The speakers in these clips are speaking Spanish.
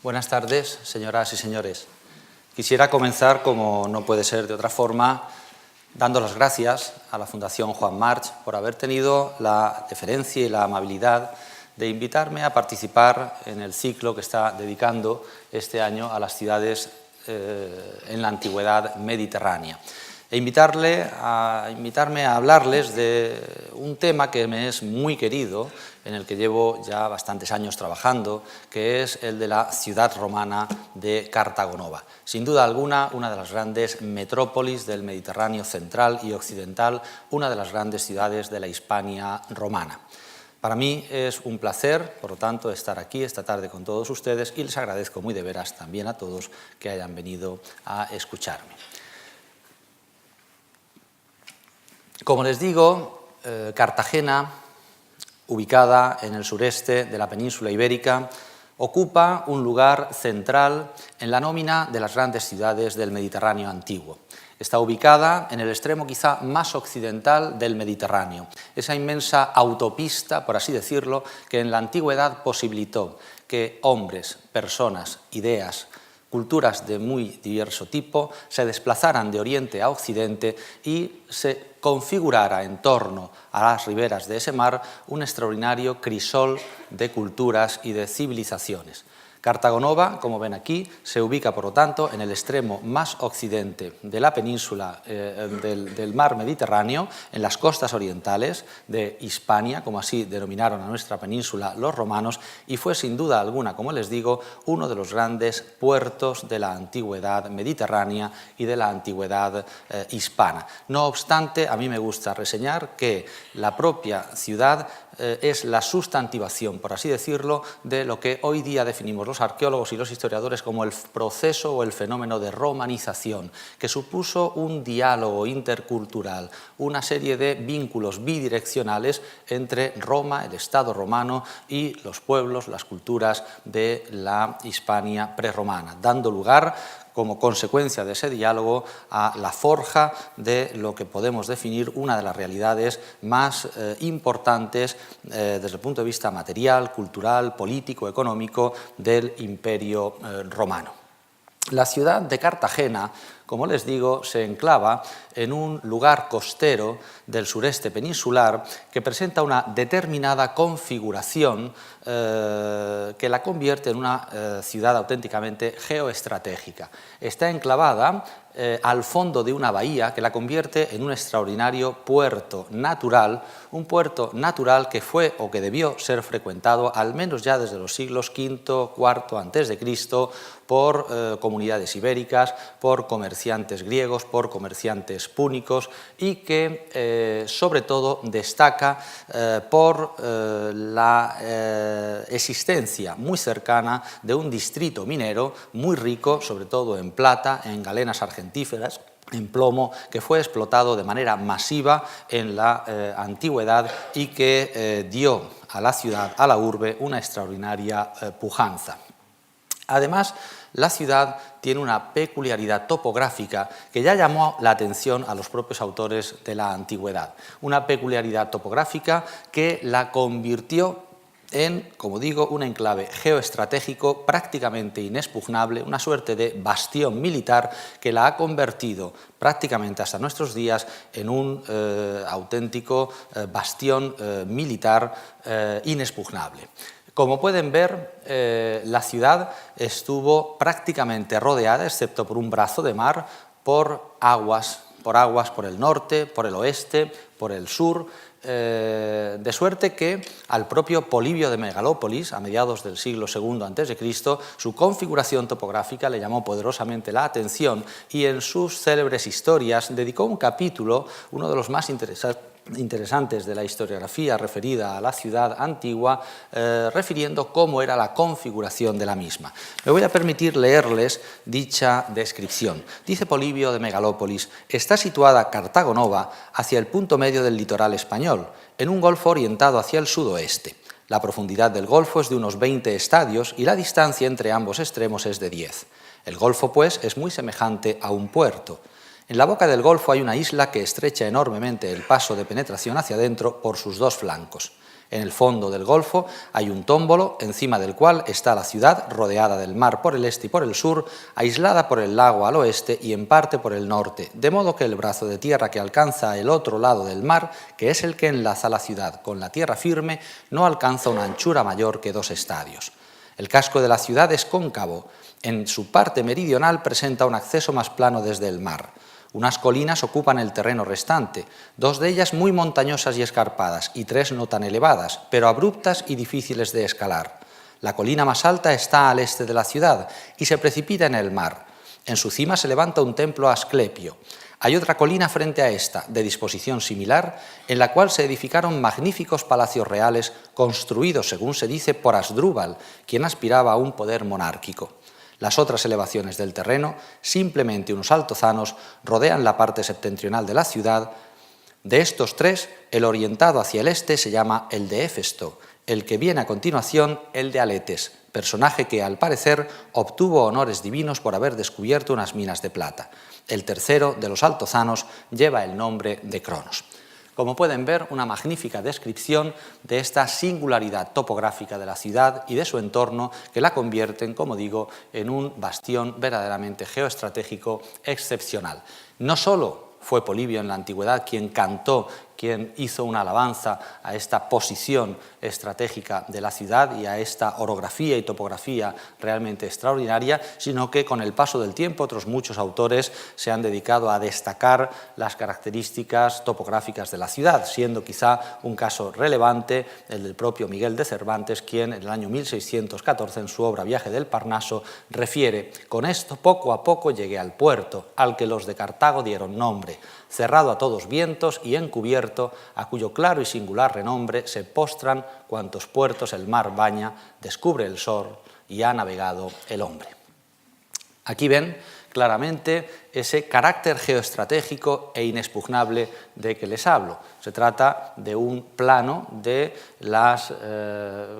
Buenas tardes, señoras y señores. Quisiera comenzar, como no puede ser de otra forma, dando las gracias a la Fundación Juan March por haber tenido la deferencia y la amabilidad de invitarme a participar en el ciclo que está dedicando este año a las ciudades en la antigüedad mediterránea. E invitarme a hablarles de un tema que me es muy querido, en el que llevo ya bastantes años trabajando, que es el de la ciudad romana de Cartagonova. Sin duda alguna, una de las grandes metrópolis del Mediterráneo central y occidental, una de las grandes ciudades de la Hispania romana. Para mí es un placer, por lo tanto, estar aquí esta tarde con todos ustedes y les agradezco muy de veras también a todos que hayan venido a escucharme. Como les digo, Cartagena, ubicada en el sureste de la península ibérica, ocupa un lugar central en la nómina de las grandes ciudades del Mediterráneo antiguo. Está ubicada en el extremo quizá más occidental del Mediterráneo, esa inmensa autopista, por así decirlo, que en la antigüedad posibilitó que hombres, personas, ideas, culturas de muy diverso tipo se desplazaran de oriente a occidente y se configurara en torno a las riberas de ese mar un extraordinario crisol de culturas y de civilizaciones. Cartagonova, como ven aquí, se ubica, por lo tanto, en el extremo más occidente de la península del mar Mediterráneo, en las costas orientales de Hispania, como así denominaron a nuestra península los romanos, y fue sin duda alguna, como les digo, uno de los grandes puertos de la antigüedad mediterránea y de la antigüedad hispana. No obstante, a mí me gusta reseñar que la propia ciudad es la sustantivación, por así decirlo, de lo que hoy día definimos los arqueólogos y los historiadores como el proceso o el fenómeno de romanización, que supuso un diálogo intercultural, una serie de vínculos bidireccionales entre Roma, el Estado romano, y los pueblos, las culturas de la Hispania prerromana, dando lugar, como consecuencia de ese diálogo, a la forja de lo que podemos definir una de las realidades más importantes desde el punto de vista material, cultural, político, económico del Imperio romano. La ciudad de Cartagena, como les digo, se enclava en un lugar costero del sureste peninsular que presenta una determinada configuración que la convierte en una ciudad auténticamente geoestratégica. Está enclavada al fondo de una bahía que la convierte en un extraordinario puerto natural, un puerto natural que fue o que debió ser frecuentado al menos ya desde los siglos V, IV a.C. por comunidades ibéricas, por comerciantes griegos, por comerciantes púnicos y que sobre todo destaca por la existencia muy cercana de un distrito minero muy rico, sobre todo en plata, en galenas argentíferas, en plomo, que fue explotado de manera masiva en la antigüedad y que dio a la ciudad, a la urbe, una extraordinaria pujanza. Además, la ciudad tiene una peculiaridad topográfica que ya llamó la atención a los propios autores de la antigüedad. Una peculiaridad topográfica que la convirtió en, como digo, un enclave geoestratégico prácticamente inexpugnable, una suerte de bastión militar que la ha convertido prácticamente hasta nuestros días en un auténtico bastión militar inexpugnable. Como pueden ver, la ciudad estuvo prácticamente rodeada, excepto por un brazo de mar, por aguas por el norte, por el oeste, por el sur, de suerte que al propio Polibio de Megalópolis, a mediados del siglo II a.C., su configuración topográfica le llamó poderosamente la atención y en sus célebres historias dedicó un capítulo, uno de los más interesantes de la historiografía referida a la ciudad antigua, refiriendo cómo era la configuración de la misma. Me voy a permitir leerles dicha descripción. Dice Polibio de Megalópolis: está situada Cartagonova hacia el punto medio del litoral español, en un golfo orientado hacia el sudoeste. La profundidad del golfo es de unos 20 estadios y la distancia entre ambos extremos es de 10. El golfo, pues, es muy semejante a un puerto. En la boca del golfo hay una isla que estrecha enormemente el paso de penetración hacia adentro por sus dos flancos. En el fondo del golfo hay un tómbolo encima del cual está la ciudad rodeada del mar por el este y por el sur, aislada por el lago al oeste y en parte por el norte, de modo que el brazo de tierra que alcanza el otro lado del mar, que es el que enlaza la ciudad con la tierra firme, no alcanza una anchura mayor que 2 estadios. El casco de la ciudad es cóncavo. En su parte meridional presenta un acceso más plano desde el mar. Unas colinas ocupan el terreno restante, 2 de ellas muy montañosas y escarpadas y 3 no tan elevadas, pero abruptas y difíciles de escalar. La colina más alta está al este de la ciudad y se precipita en el mar. En su cima se levanta un templo a Asclepio. Hay otra colina frente a esta, de disposición similar, en la cual se edificaron magníficos palacios reales construidos, según se dice, por Asdrúbal, quien aspiraba a un poder monárquico. Las otras elevaciones del terreno, simplemente unos altozanos, rodean la parte septentrional de la ciudad. De estos 3, el orientado hacia el este se llama el de Éfesto, el que viene a continuación el de Aletes, personaje que, al parecer, obtuvo honores divinos por haber descubierto unas minas de plata. El tercero, de los altozanos, lleva el nombre de Cronos. Como pueden ver, una magnífica descripción de esta singularidad topográfica de la ciudad y de su entorno que la convierten, como digo, en un bastión verdaderamente geoestratégico excepcional. No solo fue Polibio en la antigüedad quien cantó, quien hizo una alabanza a esta posición estratégica de la ciudad y a esta orografía y topografía realmente extraordinaria, sino que con el paso del tiempo otros muchos autores se han dedicado a destacar las características topográficas de la ciudad, siendo quizá un caso relevante el del propio Miguel de Cervantes, quien en el año 1614 en su obra Viaje del Parnaso refiere: con esto poco a poco llegué al puerto, al que los de Cartago dieron nombre, cerrado a todos vientos y encubierto, a cuyo claro y singular renombre se postran cuantos puertos el mar baña, descubre el sol y ha navegado el hombre. Aquí ven claramente ese carácter geoestratégico e inexpugnable de que les hablo. Se trata de un plano de los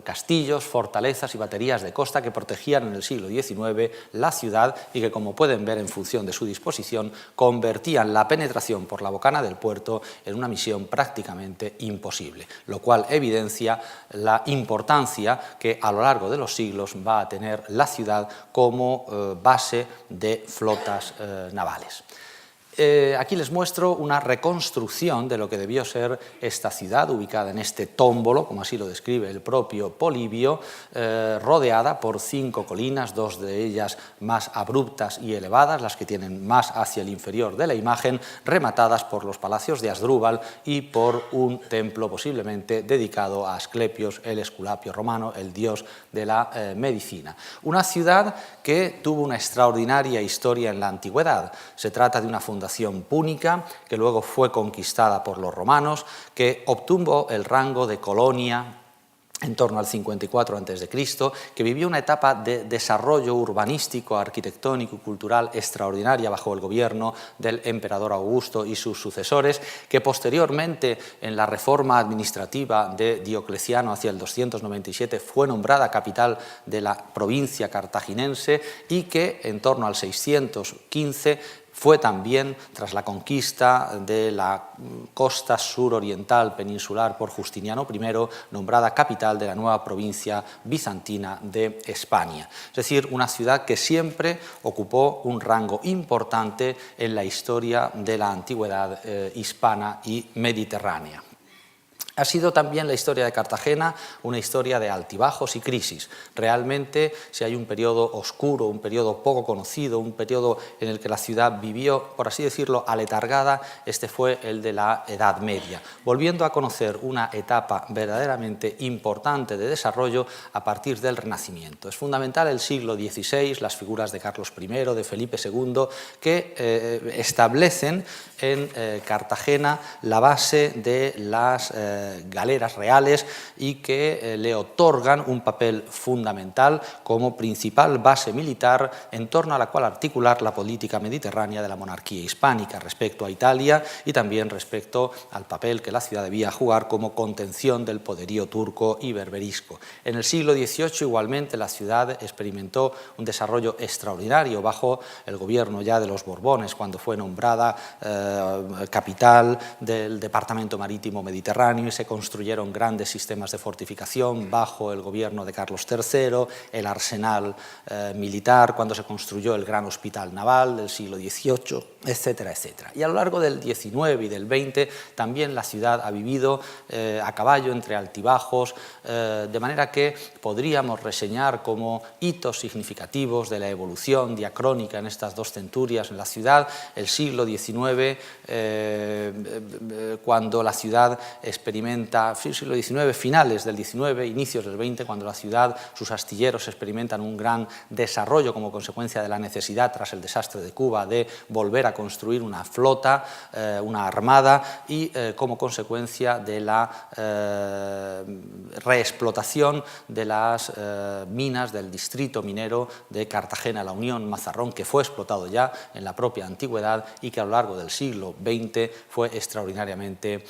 castillos, fortalezas y baterías de costa que protegían en el siglo XIX la ciudad y que, como pueden ver en función de su disposición, convertían la penetración por la bocana del puerto en una misión prácticamente imposible, lo cual evidencia la importancia que a lo largo de los siglos va a tener la ciudad como base de flotas navales. Aquí les muestro una reconstrucción de lo que debió ser esta ciudad, ubicada en este tómbolo, como así lo describe el propio Polibio, rodeada por 5 colinas, 2 de ellas más abruptas y elevadas, las que tienen más hacia el inferior de la imagen, rematadas por los palacios de Asdrúbal y por un templo posiblemente dedicado a Asclepios, el Esculapio romano, el dios de la medicina. Una ciudad que tuvo una extraordinaria historia en la antigüedad. Se trata de una fundación púnica que luego fue conquistada por los romanos, que obtuvo el rango de colonia en torno al 54 a.C., que vivió una etapa de desarrollo urbanístico, arquitectónico y cultural extraordinaria bajo el gobierno del emperador Augusto y sus sucesores, que posteriormente, en la reforma administrativa de Diocleciano hacia el 297, fue nombrada capital de la provincia cartaginense y que en torno al 615 fue también, tras la conquista de la costa suroriental peninsular por Justiniano I, nombrada capital de la nueva provincia bizantina de España. Es decir, una ciudad que siempre ocupó un rango importante en la historia de la antigüedad hispana y mediterránea. Ha sido también la historia de Cartagena una historia de altibajos y crisis. Realmente, si hay un periodo oscuro, un periodo poco conocido, un periodo en el que la ciudad vivió, por así decirlo, aletargada, este fue el de la Edad Media, volviendo a conocer una etapa verdaderamente importante de desarrollo a partir del Renacimiento. Es fundamental el siglo XVI, las figuras de Carlos I, de Felipe II, que establecen en Cartagena la base de las galeras reales y que le otorgan un papel fundamental como principal base militar en torno a la cual articular la política mediterránea de la monarquía hispánica respecto a Italia y también respecto al papel que la ciudad debía jugar como contención del poderío turco y berberisco. En el siglo XVIII igualmente la ciudad experimentó un desarrollo extraordinario bajo el gobierno ya de los Borbones, cuando fue nombrada capital del departamento marítimo mediterráneo y se construyeron grandes sistemas de fortificación bajo el gobierno de Carlos III, el arsenal militar, cuando se construyó el gran hospital naval del siglo XVIII, etcétera, etcétera. Y a lo largo del XIX y del XX también la ciudad ha vivido a caballo entre altibajos, de manera que podríamos reseñar como hitos significativos de la evolución diacrónica en estas dos centurias en la ciudad, el siglo XIX, cuando la ciudad experimenta, siglo XIX, finales del XIX, inicios del XX, cuando la ciudad, sus astilleros experimentan un gran desarrollo como consecuencia de la necesidad, tras el desastre de Cuba, de volver a construir una flota, una armada, y como consecuencia de la reexplotación de las minas del distrito minero de Cartagena, la Unión Mazarrón, que fue explotado ya en la propia antigüedad y que a lo largo del siglo XX fue extraordinariamente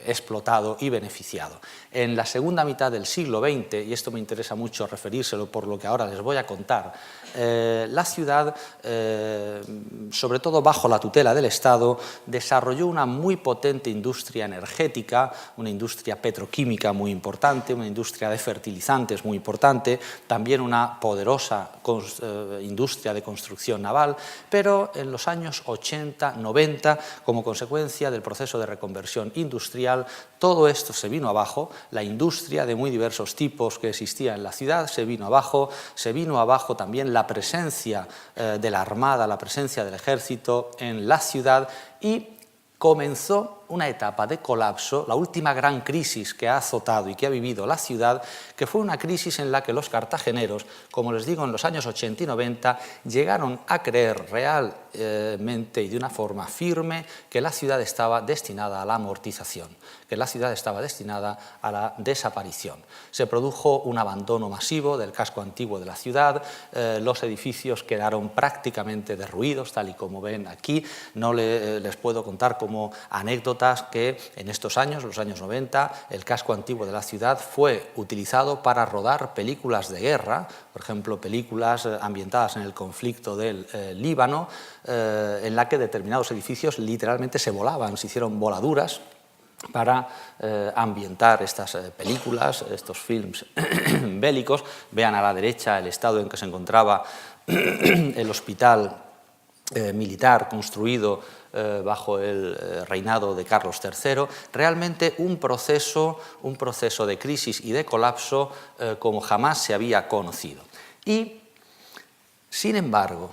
explotado y beneficiado. En la segunda mitad del siglo XX, y esto me interesa mucho referírselo por lo que ahora les voy a contar, la ciudad, sobre todo bajo la tutela del Estado, desarrolló una muy potente industria energética, una industria petroquímica muy importante, una industria de fertilizantes muy importante, también una poderosa industria de construcción naval, pero en los años 80, 90, como consecuencia del proceso de reconversión industrial, todo esto se vino abajo, la industria de muy diversos tipos que existía en la ciudad se vino abajo también la presencia de la Armada, la presencia del Ejército en la ciudad, y comenzó una etapa de colapso, la última gran crisis que ha azotado y que ha vivido la ciudad, que fue una crisis en la que los cartageneros, como les digo, en los años 80 y 90, llegaron a creer realmente y de una forma firme que la ciudad estaba destinada a la amortización, que la ciudad estaba destinada a la desaparición. Se produjo un abandono masivo del casco antiguo de la ciudad, los edificios quedaron prácticamente derruidos, tal y como ven aquí. No les puedo contar como anécdota que en estos años, los años 90, el casco antiguo de la ciudad fue utilizado para rodar películas de guerra, por ejemplo, películas ambientadas en el conflicto del Líbano, en la que determinados edificios literalmente se volaban, se hicieron voladuras para ambientar estas películas, estos films bélicos. Vean a la derecha el estado en que se encontraba el hospital militar construido bajo el reinado de Carlos III, realmente un proceso de crisis y de colapso como jamás se había conocido. Y, sin embargo,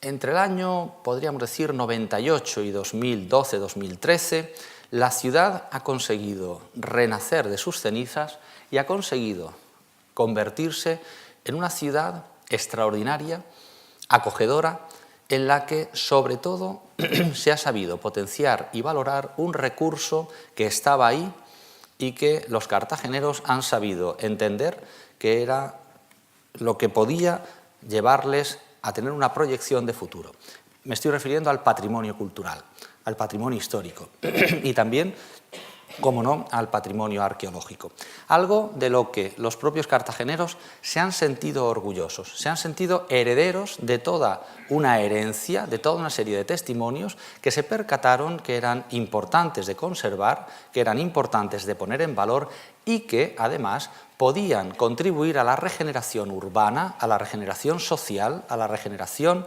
entre el año, podríamos decir, 98 y 2012-2013, la ciudad ha conseguido renacer de sus cenizas y ha conseguido convertirse en una ciudad extraordinaria, acogedora, en la que, sobre todo, se ha sabido potenciar y valorar un recurso que estaba ahí y que los cartageneros han sabido entender que era lo que podía llevarles a tener una proyección de futuro. Me estoy refiriendo al patrimonio cultural, al patrimonio histórico y también, como no, al patrimonio arqueológico. Algo de lo que los propios cartageneros se han sentido orgullosos, se han sentido herederos de toda una herencia, de toda una serie de testimonios que se percataron que eran importantes de conservar, que eran importantes de poner en valor y que, además, podían contribuir a la regeneración urbana, a la regeneración social, a la regeneración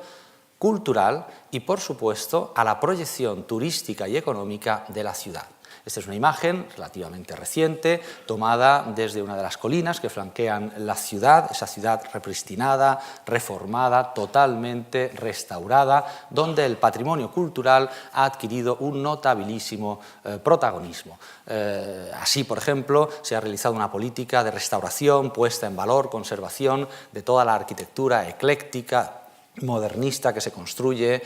cultural y, por supuesto, a la proyección turística y económica de la ciudad. Esta es una imagen relativamente reciente, tomada desde una de las colinas que flanquean la ciudad, esa ciudad repristinada, reformada, totalmente restaurada, donde el patrimonio cultural ha adquirido un notabilísimo protagonismo. Así, por ejemplo, se ha realizado una política de restauración, puesta en valor, conservación de toda la arquitectura ecléctica, modernista que se construye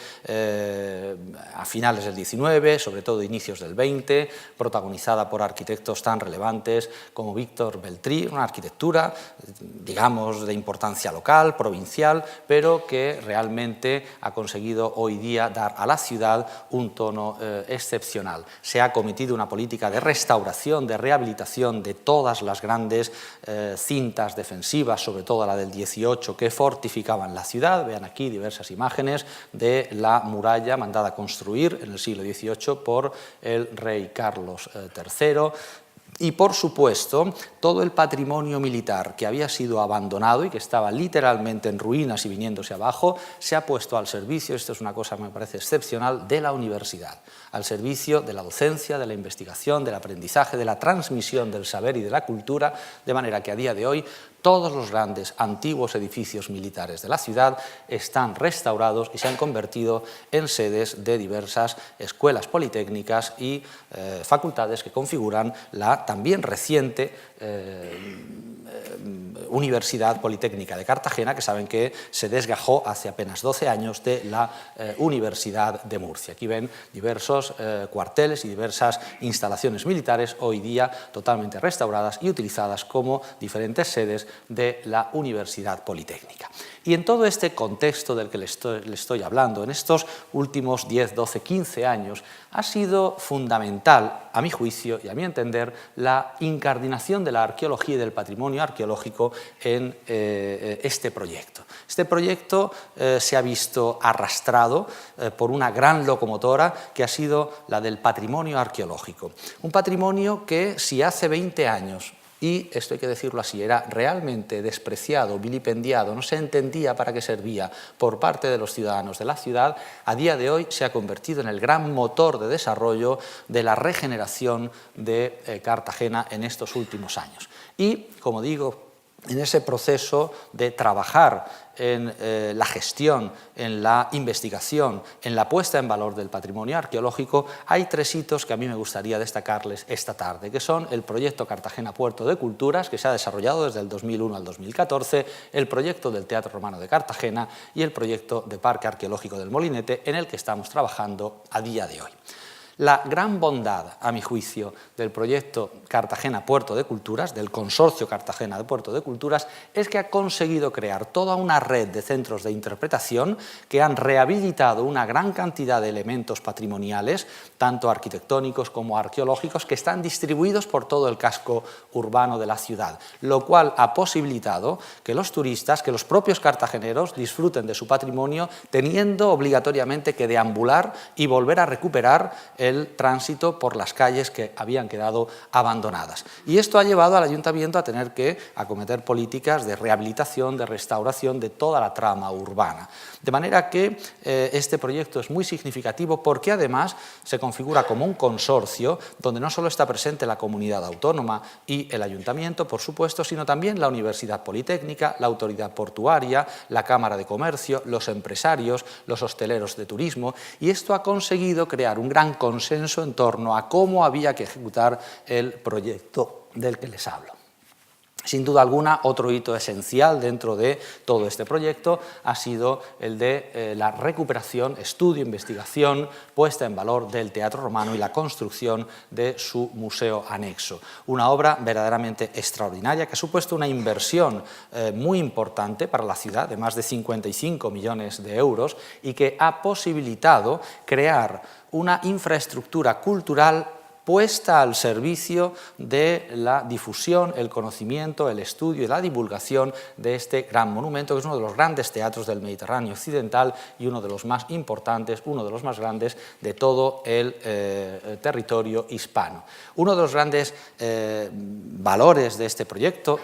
a finales del XIX, sobre todo inicios del XX, protagonizada por arquitectos tan relevantes como Víctor Beltrí, una arquitectura, digamos, de importancia local, provincial, pero que realmente ha conseguido hoy día dar a la ciudad un tono excepcional. Se ha cometido una política de restauración, de rehabilitación de todas las grandes cintas defensivas, sobre todo la del 18, que fortificaban la ciudad. Vean aquí aquí diversas imágenes de la muralla mandada a construir en el siglo XVIII por el rey Carlos III. Y, por supuesto, todo el patrimonio militar que había sido abandonado y que estaba literalmente en ruinas y viniéndose abajo, se ha puesto al servicio, esto es una cosa que me parece excepcional, de la universidad, al servicio de la docencia, de la investigación, del aprendizaje, de la transmisión del saber y de la cultura, de manera que a día de hoy todos los grandes antiguos edificios militares de la ciudad están restaurados y se han convertido en sedes de diversas escuelas politécnicas y facultades que configuran la también reciente Universidad Politécnica de Cartagena, que saben que se desgajó hace apenas 12 años de la Universidad de Murcia. Aquí ven diversos cuarteles y diversas instalaciones militares hoy día totalmente restauradas y utilizadas como diferentes sedes de la Universidad Politécnica. Y en todo este contexto del que le estoy hablando, en estos últimos 10, 12, 15 años, ha sido fundamental, a mi juicio y a mi entender, la incardinación de la arqueología y del patrimonio arqueológico en este proyecto. Este proyecto se ha visto arrastrado por una gran locomotora que ha sido la del patrimonio arqueológico. Un patrimonio que, si hace 20 años, y esto hay que decirlo así, era realmente despreciado, vilipendiado, no se entendía para qué servía por parte de los ciudadanos de la ciudad, a día de hoy se ha convertido en el gran motor de desarrollo de la regeneración de Cartagena en estos últimos años. Y, como digo, en ese proceso de trabajar en la gestión, en la investigación, en la puesta en valor del patrimonio arqueológico, hay 3 hitos que a mí me gustaría destacarles esta tarde, que son el proyecto Cartagena Puerto de Culturas, que se ha desarrollado desde el 2001 al 2014, el proyecto del Teatro Romano de Cartagena y el proyecto de Parque Arqueológico del Molinete, en el que estamos trabajando a día de hoy. La gran bondad, a mi juicio, del proyecto Cartagena Puerto de Culturas, del consorcio Cartagena de Puerto de Culturas, es que ha conseguido crear toda una red de centros de interpretación que han rehabilitado una gran cantidad de elementos patrimoniales, tanto arquitectónicos como arqueológicos, que están distribuidos por todo el casco urbano de la ciudad, lo cual ha posibilitado que los turistas, que los propios cartageneros disfruten de su patrimonio, teniendo obligatoriamente que deambular y volver a recuperar el tránsito por las calles que habían quedado abandonadas. Y esto ha llevado al ayuntamiento a tener que acometer políticas de rehabilitación, de restauración de toda la trama urbana. De manera que este proyecto es muy significativo porque además se configura como un consorcio donde no solo está presente la comunidad autónoma y el ayuntamiento, por supuesto, sino también la Universidad Politécnica, la Autoridad Portuaria, la Cámara de Comercio, los empresarios, los hosteleros de turismo, y esto ha conseguido crear un gran consenso en torno a cómo había que ejecutar el proyecto del que les hablo. Sin duda alguna, otro hito esencial dentro de todo este proyecto ha sido el de la recuperación, estudio, investigación, puesta en valor del Teatro Romano y la construcción de su museo anexo. Una obra verdaderamente extraordinaria que ha supuesto una inversión muy importante para la ciudad, de más de 55 millones de euros, y que ha posibilitado crear una infraestructura cultural puesta al servicio de la difusión, el conocimiento, el estudio y la divulgación de este gran monumento, que es uno de los grandes teatros del Mediterráneo occidental y uno de los más importantes, uno de los más grandes de todo el territorio hispano. Uno de los grandes valores de este proyecto,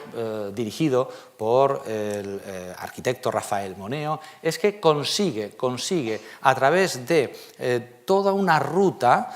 dirigido por el arquitecto Rafael Moneo, es que consigue a través de toda una ruta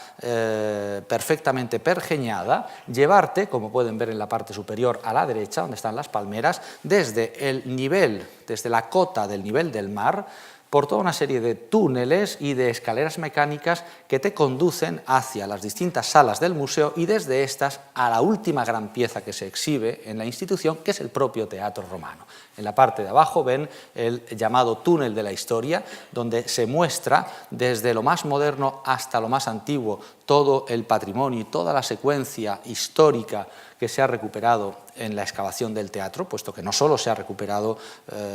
perfectamente pergeñada, llevarte, como pueden ver en la parte superior a la derecha, donde están las palmeras, desde el nivel, desde la cota del nivel del mar, por toda una serie de túneles y de escaleras mecánicas que te conducen hacia las distintas salas del museo y desde estas a la última gran pieza que se exhibe en la institución, que es el propio Teatro Romano. En la parte de abajo ven el llamado túnel de la historia, donde se muestra desde lo más moderno hasta lo más antiguo todo el patrimonio y toda la secuencia histórica que se ha recuperado en la excavación del teatro, puesto que no solo se ha recuperado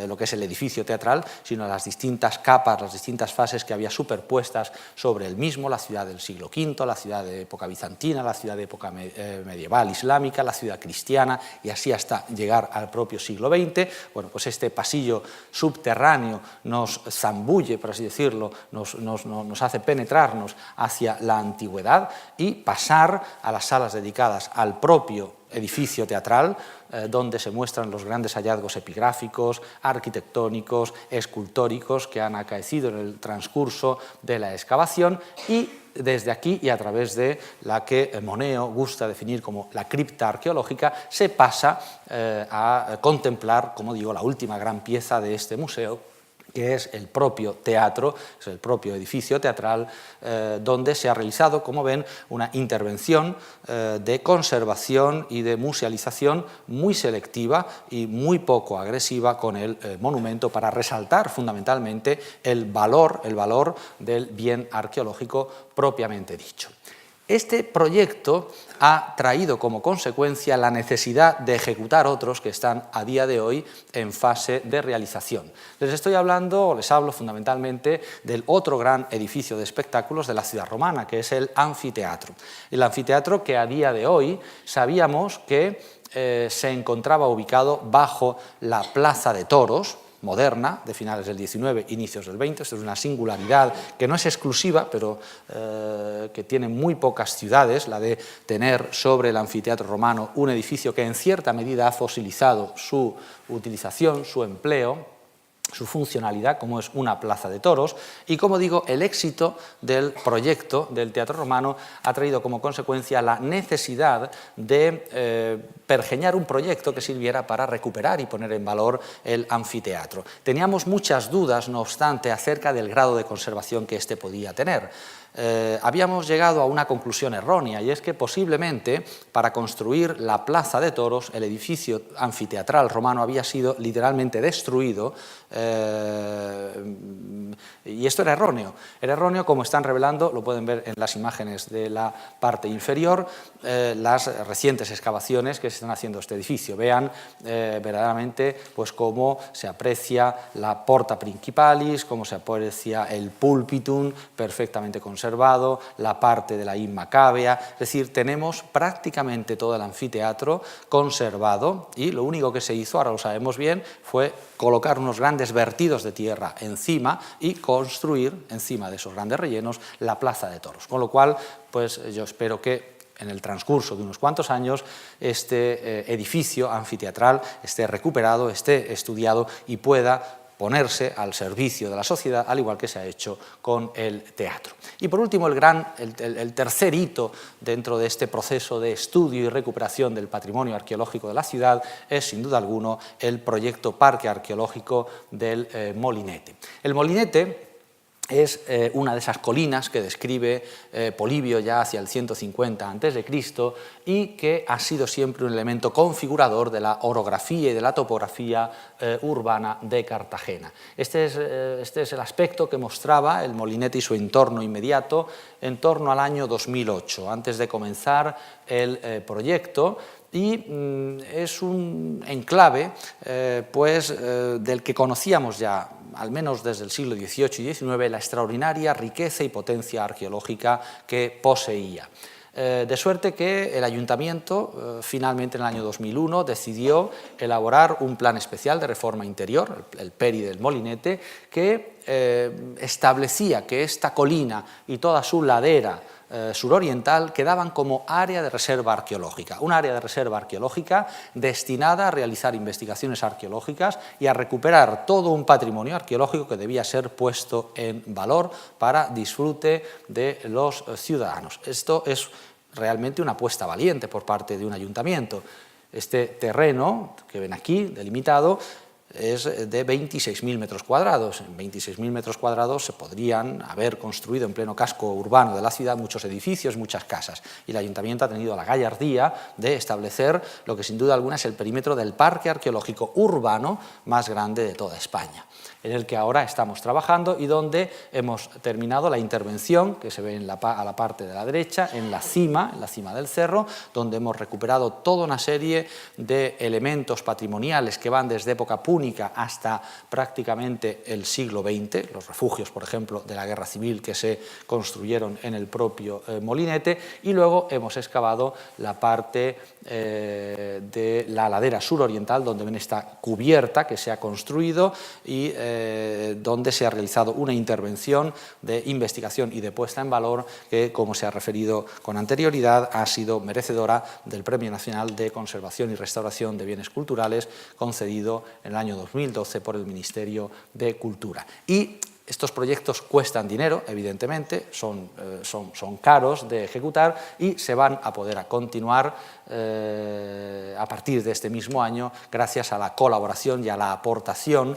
lo que es el edificio teatral, sino las distintas capas, las distintas fases que había superpuestas sobre el mismo, la ciudad del siglo V, la ciudad de época bizantina, la ciudad de época medieval islámica, la ciudad cristiana, y así hasta llegar al propio siglo XX. Bueno, pues este pasillo subterráneo nos zambulle, por así decirlo, nos hace penetrarnos hacia la antigüedad y pasar a las salas dedicadas al propio edificio teatral, donde se muestran los grandes hallazgos epigráficos, arquitectónicos, escultóricos que han acaecido en el transcurso de la excavación, y desde aquí, y a través de la que Moneo gusta definir como la cripta arqueológica, se pasa a contemplar, como digo, la última gran pieza de este museo, que es el propio teatro, es el propio edificio teatral, donde se ha realizado, como ven, una intervención de conservación y de musealización muy selectiva y muy poco agresiva con el monumento, para resaltar fundamentalmente el valor del bien arqueológico propiamente dicho. Este proyecto ha traído como consecuencia la necesidad de ejecutar otros que están a día de hoy en fase de realización. Les hablo fundamentalmente del otro gran edificio de espectáculos de la ciudad romana, que es el anfiteatro. El anfiteatro que a día de hoy sabíamos que se encontraba ubicado bajo la Plaza de Toros moderna, de finales del XIX, inicios del XX. Esto es una singularidad que no es exclusiva, pero que tiene muy pocas ciudades, la de tener sobre el anfiteatro romano un edificio que en cierta medida ha fosilizado su utilización, su empleo, su funcionalidad, como es una plaza de toros. Y, como digo, el éxito del proyecto del teatro romano ha traído como consecuencia la necesidad de pergeñar un proyecto que sirviera para recuperar y poner en valor el anfiteatro. Teníamos muchas dudas, no obstante, acerca del grado de conservación que éste podía tener. Habíamos llegado a una conclusión errónea, y es que posiblemente para construir la plaza de toros el edificio anfiteatral romano había sido literalmente destruido, y esto era erróneo como están revelando, lo pueden ver en las imágenes de la parte inferior, las recientes excavaciones que se están haciendo este edificio. Vean verdaderamente pues cómo se aprecia la porta principalis, cómo se aprecia el pulpitum perfectamente conservado, la parte de la imma cavea, es decir, tenemos prácticamente todo el anfiteatro conservado, y lo único que se hizo, ahora lo sabemos bien, fue colocar unos grandes vertidos de tierra encima y construir encima de esos grandes rellenos la plaza de toros, con lo cual pues yo espero que en el transcurso de unos cuantos años este edificio anfiteatral esté recuperado, esté estudiado y pueda ponerse al servicio de la sociedad, al igual que se ha hecho con el teatro. Y por último, el tercer hito dentro de este proceso de estudio y recuperación del patrimonio arqueológico de la ciudad es, sin duda alguna, el proyecto Parque Arqueológico del Molinete. El Molinete es una de esas colinas que describe Polibio ya hacia el 150 a.C. y que ha sido siempre un elemento configurador de la orografía y de la topografía urbana de Cartagena. Este es el aspecto que mostraba el Molinete y su entorno inmediato en torno al año 2008, antes de comenzar el proyecto. Y es un enclave del que conocíamos ya, al menos desde el siglo XVIII y XIX, la extraordinaria riqueza y potencia arqueológica que poseía. De suerte que el ayuntamiento, finalmente en el año 2001, decidió elaborar un plan especial de reforma interior, el PERI del Molinete, que establecía que esta colina y toda su ladera suroriental quedaban como área de reserva arqueológica, un área de reserva arqueológica destinada a realizar investigaciones arqueológicas y a recuperar todo un patrimonio arqueológico que debía ser puesto en valor para disfrute de los ciudadanos. Esto es realmente una apuesta valiente por parte de un ayuntamiento. Este terreno que ven aquí, delimitado, es de 26.000 metros cuadrados. En 26.000 metros cuadrados se podrían haber construido en pleno casco urbano de la ciudad muchos edificios, muchas casas. Y el Ayuntamiento ha tenido la gallardía de establecer lo que sin duda alguna es el perímetro del parque arqueológico urbano más grande de toda España, en el que ahora estamos trabajando y donde hemos terminado la intervención, que se ve a la parte de la derecha, en la cima del cerro, donde hemos recuperado toda una serie de elementos patrimoniales que van desde época púnica hasta prácticamente el siglo XX, los refugios, por ejemplo, de la Guerra Civil que se construyeron en el propio Molinete, y luego hemos excavado la parte de la ladera suroriental, donde ven esta cubierta que se ha construido y donde se ha realizado una intervención de investigación y de puesta en valor que, como se ha referido con anterioridad, ha sido merecedora del Premio Nacional de Conservación y Restauración de Bienes Culturales, concedido en el año 2012 por el Ministerio de Cultura. Y estos proyectos cuestan dinero, evidentemente, son caros de ejecutar y se van a poder continuar a partir de este mismo año gracias a la colaboración y a la aportación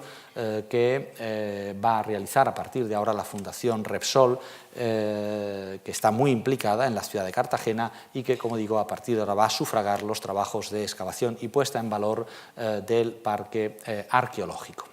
que va a realizar a partir de ahora la Fundación Repsol, que está muy implicada en la ciudad de Cartagena y que, como digo, a partir de ahora va a sufragar los trabajos de excavación y puesta en valor del parque arqueológico.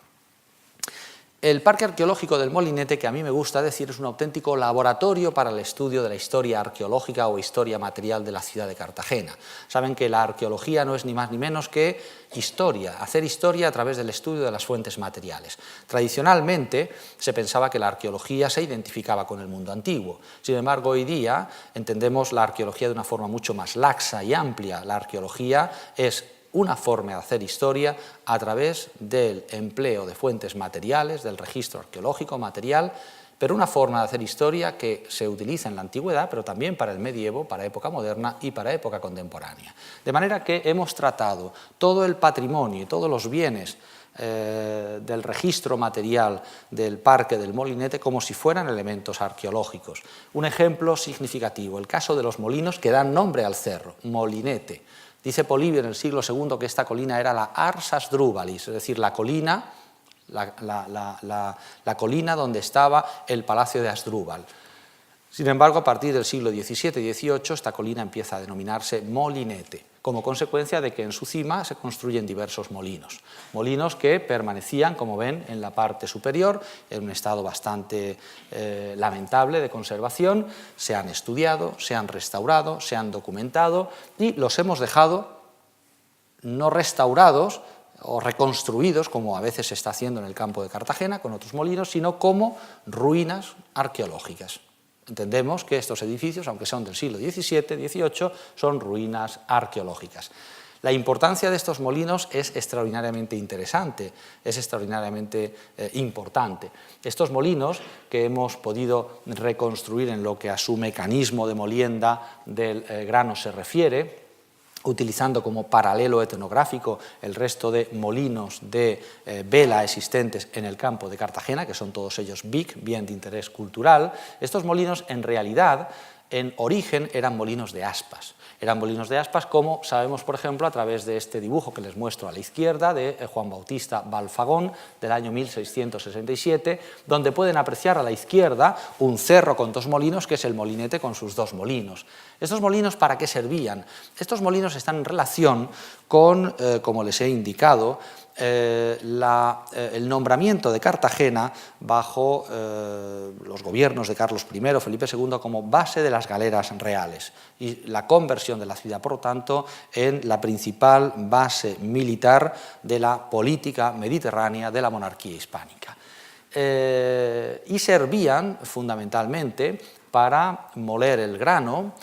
El Parque Arqueológico del Molinete, que a mí me gusta decir, es un auténtico laboratorio para el estudio de la historia arqueológica o historia material de la ciudad de Cartagena. Saben que la arqueología no es ni más ni menos que historia, hacer historia a través del estudio de las fuentes materiales. Tradicionalmente se pensaba que la arqueología se identificaba con el mundo antiguo. Sin embargo, hoy día entendemos la arqueología de una forma mucho más laxa y amplia. La arqueología es una forma de hacer historia a través del empleo de fuentes materiales, del registro arqueológico material, pero una forma de hacer historia que se utiliza en la antigüedad, pero también para el medievo, para época moderna y para época contemporánea. De manera que hemos tratado todo el patrimonio y todos los bienes del registro material del Parque del Molinete como si fueran elementos arqueológicos. Un ejemplo significativo, el caso de los molinos que dan nombre al cerro, Molinete. Dice Polibio en el siglo II que esta colina era la Ars Asdrúbalis, es decir, la colina, la colina donde estaba el palacio de Asdrúbal. Sin embargo, a partir del siglo XVII y XVIII, esta colina empieza a denominarse Molinete, como consecuencia de que en su cima se construyen diversos molinos. Molinos que permanecían, como ven, en la parte superior, en un estado bastante lamentable de conservación. Se han estudiado, se han restaurado, se han documentado y los hemos dejado no restaurados o reconstruidos, como a veces se está haciendo en el campo de Cartagena con otros molinos, sino como ruinas arqueológicas. Entendemos que estos edificios, aunque son del siglo XVII, XVIII, son ruinas arqueológicas. La importancia de estos molinos es extraordinariamente interesante, es extraordinariamente importante. Estos molinos que hemos podido reconstruir en lo que a su mecanismo de molienda del grano se refiere, utilizando como paralelo etnográfico el resto de molinos de vela existentes en el campo de Cartagena, que son todos ellos BIC, bien de interés cultural. Estos molinos, en realidad, en origen eran molinos de aspas. Eran molinos de aspas, como sabemos, por ejemplo, a través de este dibujo que les muestro a la izquierda, de Juan Bautista Valfagón, del año 1667, donde pueden apreciar a la izquierda un cerro con dos molinos, que es el Molinete con sus dos molinos. ¿Estos molinos para qué servían? Estos molinos están en relación con, como les he indicado, el nombramiento de Cartagena bajo los gobiernos de Carlos I, Felipe II, como base de las galeras reales y la conversión de la ciudad, por lo tanto, en la principal base militar de la política mediterránea de la monarquía hispánica. Y servían fundamentalmente para moler el grano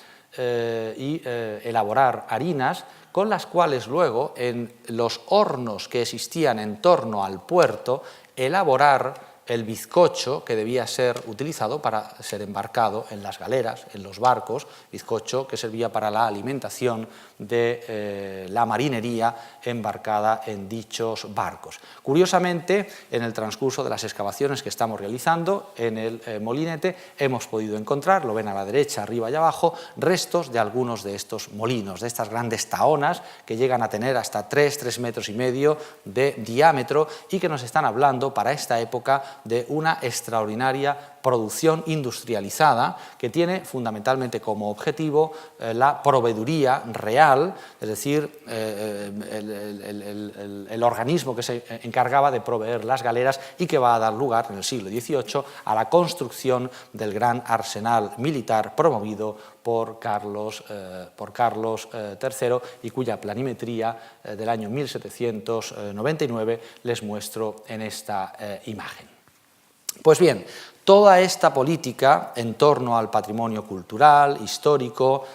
y elaborar harinas, con las cuales luego en los hornos que existían en torno al puerto elaborar el bizcocho que debía ser utilizado para ser embarcado en las galeras, en los barcos, bizcocho que servía para la alimentación de la marinería embarcada en dichos barcos. Curiosamente, en el transcurso de las excavaciones que estamos realizando en el molinete hemos podido encontrar, lo ven a la derecha, arriba y abajo, restos de algunos de estos molinos, de estas grandes taonas que llegan a tener hasta 3 metros y medio de diámetro y que nos están hablando para esta época de una extraordinaria producción industrializada que tiene fundamentalmente como objetivo la proveeduría real, es decir, el organismo que se encargaba de proveer las galeras y que va a dar lugar en el siglo XVIII a la construcción del gran arsenal militar promovido por Carlos III y cuya planimetría del año 1799 les muestro en esta imagen. Pues bien, toda esta política en torno al patrimonio cultural, histórico,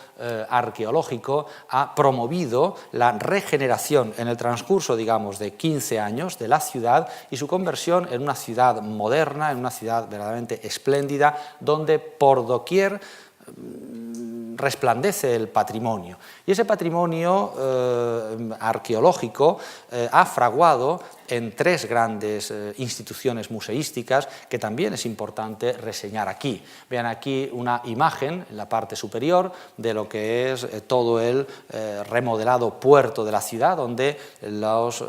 arqueológico, ha promovido la regeneración en el transcurso, digamos, de 15 años de la ciudad y su conversión en una ciudad moderna, en una ciudad verdaderamente espléndida, donde por doquier resplandece el patrimonio. Y ese patrimonio arqueológico ha fraguado en 3 grandes instituciones museísticas que también es importante reseñar aquí. Vean aquí una imagen en la parte superior de lo que es todo el remodelado puerto de la ciudad, donde las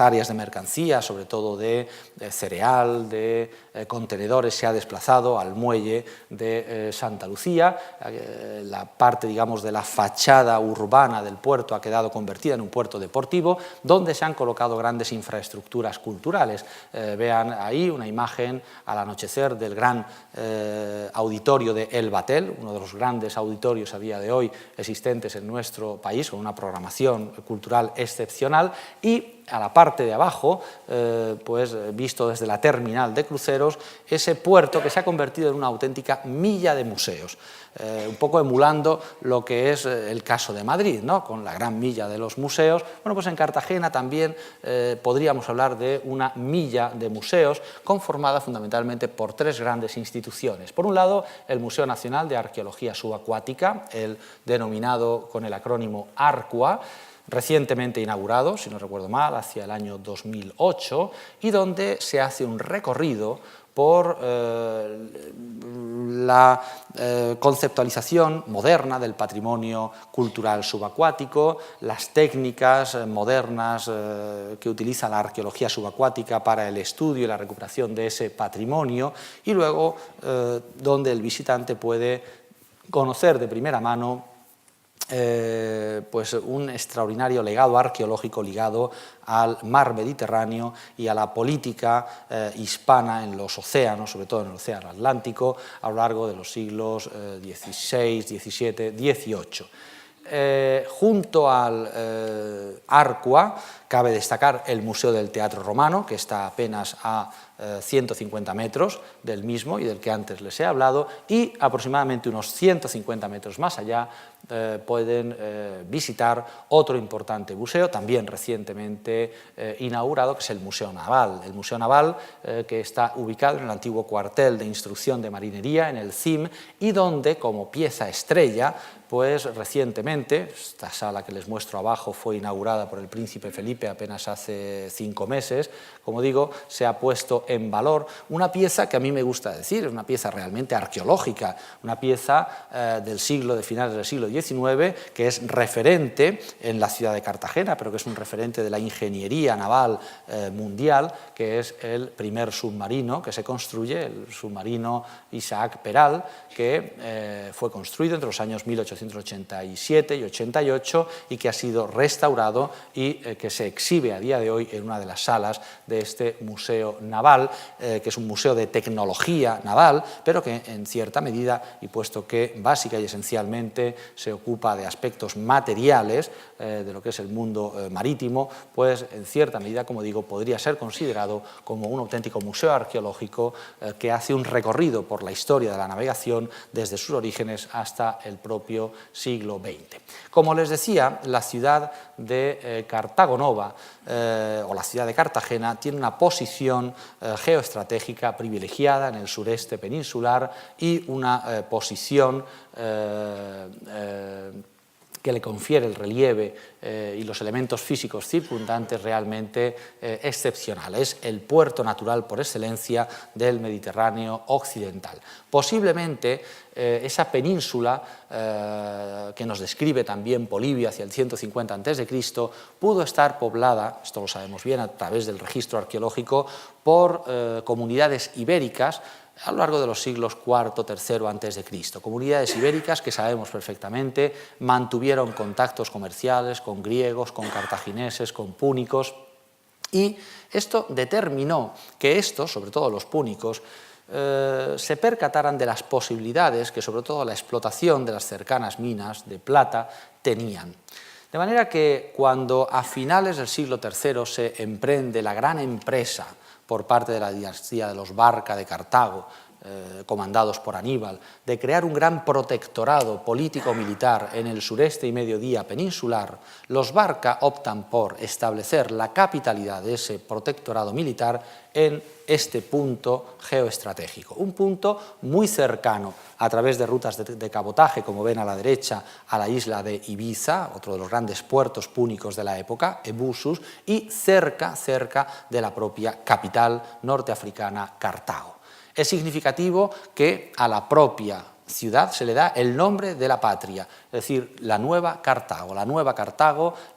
áreas de mercancía, sobre todo de cereal, de contenedores, se ha desplazado al muelle de Santa Lucía. La parte, digamos, de la fachada urbana del puerto ha quedado convertida en un puerto deportivo, donde se han colocado grandes infraestructuras culturales. Vean ahí una imagen al anochecer del gran auditorio de El Batel, uno de los grandes auditorios a día de hoy existentes en nuestro país, con una programación cultural excepcional, y a la parte de abajo, pues visto desde la terminal de cruceros, ese puerto que se ha convertido en una auténtica milla de museos, un poco emulando lo que es el caso de Madrid, ¿no?, con la gran milla de los museos. Bueno, pues en Cartagena también podríamos hablar de una milla de museos conformada fundamentalmente por 3 grandes instituciones. Por un lado, el Museo Nacional de Arqueología Subacuática, el denominado con el acrónimo ARCUA, recientemente inaugurado, si no recuerdo mal, hacia el año 2008, y donde se hace un recorrido por la conceptualización moderna del patrimonio cultural subacuático, las técnicas modernas que utiliza la arqueología subacuática para el estudio y la recuperación de ese patrimonio, y luego donde el visitante puede conocer de primera mano pues un extraordinario legado arqueológico ligado al mar Mediterráneo y a la política hispana en los océanos, sobre todo en el océano Atlántico, a lo largo de los siglos XVI, XVII, XVIII. Junto al Arcua cabe destacar el Museo del Teatro Romano, que está apenas a 150 metros del mismo y del que antes les he hablado, y aproximadamente unos 150 metros más allá pueden visitar otro importante museo, también recientemente inaugurado, que es el Museo Naval. El Museo Naval, que está ubicado en el antiguo cuartel de instrucción de marinería, en el CIM, y donde, como pieza estrella, pues recientemente, esta sala que les muestro abajo fue inaugurada por el príncipe Felipe apenas hace 5 meses, como digo, se ha puesto en valor una pieza que a mí me gusta decir, es una pieza realmente arqueológica, una pieza de finales del siglo XIX, que es referente en la ciudad de Cartagena, pero que es un referente de la ingeniería naval mundial, que es el primer submarino que se construye, el submarino Isaac Peral, que fue construido entre los años 1887 y 88 y que ha sido restaurado y que se exhibe a día de hoy en una de las salas de este museo naval, que es un museo de tecnología naval, pero que en cierta medida, y puesto que básica y esencialmente se ocupa de aspectos materiales de lo que es el mundo marítimo, pues en cierta medida, como digo, podría ser considerado como un auténtico museo arqueológico que hace un recorrido por la historia de la navegación desde sus orígenes hasta el propio siglo XX. Como les decía, la ciudad de Cartago Nova o la ciudad de Cartagena tiene una posición geoestratégica privilegiada en el sureste peninsular y una posición que le confiere el relieve y los elementos físicos circundantes realmente excepcional. Es el puerto natural por excelencia del Mediterráneo occidental. Posiblemente esa península que nos describe también Polibio hacia el 150 a.C. pudo estar poblada, esto lo sabemos bien a través del registro arqueológico, por comunidades ibéricas a lo largo de los siglos IV, III a.C. Comunidades ibéricas que sabemos perfectamente mantuvieron contactos comerciales con griegos, con cartagineses, con púnicos, y esto determinó que estos, sobre todo los púnicos, se percataran de las posibilidades que sobre todo la explotación de las cercanas minas de plata tenían. De manera que cuando a finales del siglo III se emprende la gran empresa por parte de la dinastía de los Barca de Cartago, comandados por Aníbal, de crear un gran protectorado político-militar en el sureste y mediodía peninsular, los Barca optan por establecer la capitalidad de ese protectorado militar en este punto geoestratégico, un punto muy cercano a través de rutas de cabotaje, como ven a la derecha, a la isla de Ibiza, otro de los grandes puertos púnicos de la época, Ebusus, y cerca de la propia capital norteafricana, Cartago. Es significativo que a la propia ciudad se le da el nombre de la patria, es decir, la Nueva Cartago,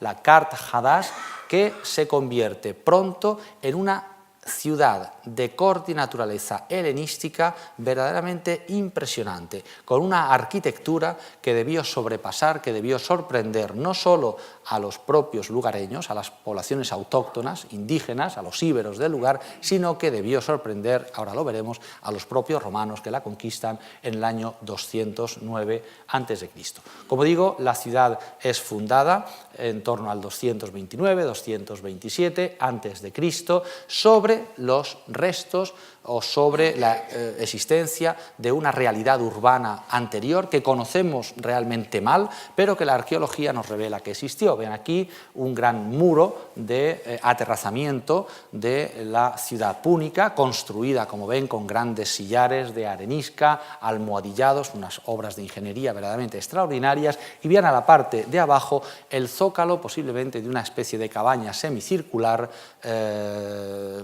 la Cart Hadash, que se convierte pronto en una ciudad de corte y naturaleza helenística verdaderamente impresionante, con una arquitectura que debió sobrepasar, que debió sorprender no solo a los propios lugareños, a las poblaciones autóctonas, indígenas, a los íberos del lugar, sino que debió sorprender, ahora lo veremos, a los propios romanos que la conquistan en el año 209 a.C. Como digo, la ciudad es fundada en torno al 229-227 a.C. sobre los restos o sobre la existencia de una realidad urbana anterior que conocemos realmente mal, pero que la arqueología nos revela que existió. Ven aquí un gran muro de aterrazamiento de la ciudad púnica, construida, como ven, con grandes sillares de arenisca, almohadillados, unas obras de ingeniería verdaderamente extraordinarias, y bien a la parte de abajo el zócalo, posiblemente de una especie de cabaña semicircular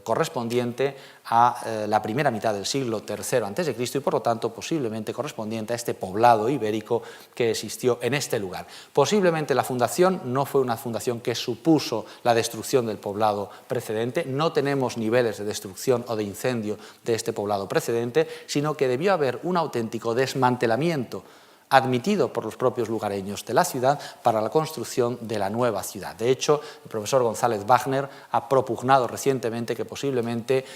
correspondiente a la primera mitad del siglo III a.C. y por lo tanto posiblemente correspondiente a este poblado ibérico que existió en este lugar. Posiblemente la fundación no fue una fundación que supuso la destrucción del poblado precedente, no tenemos niveles de destrucción o de incendio de este poblado precedente, sino que debió haber un auténtico desmantelamiento admitido por los propios lugareños de la ciudad para la construcción de la nueva ciudad. De hecho, el profesor González Wagner ha propugnado recientemente que posiblemente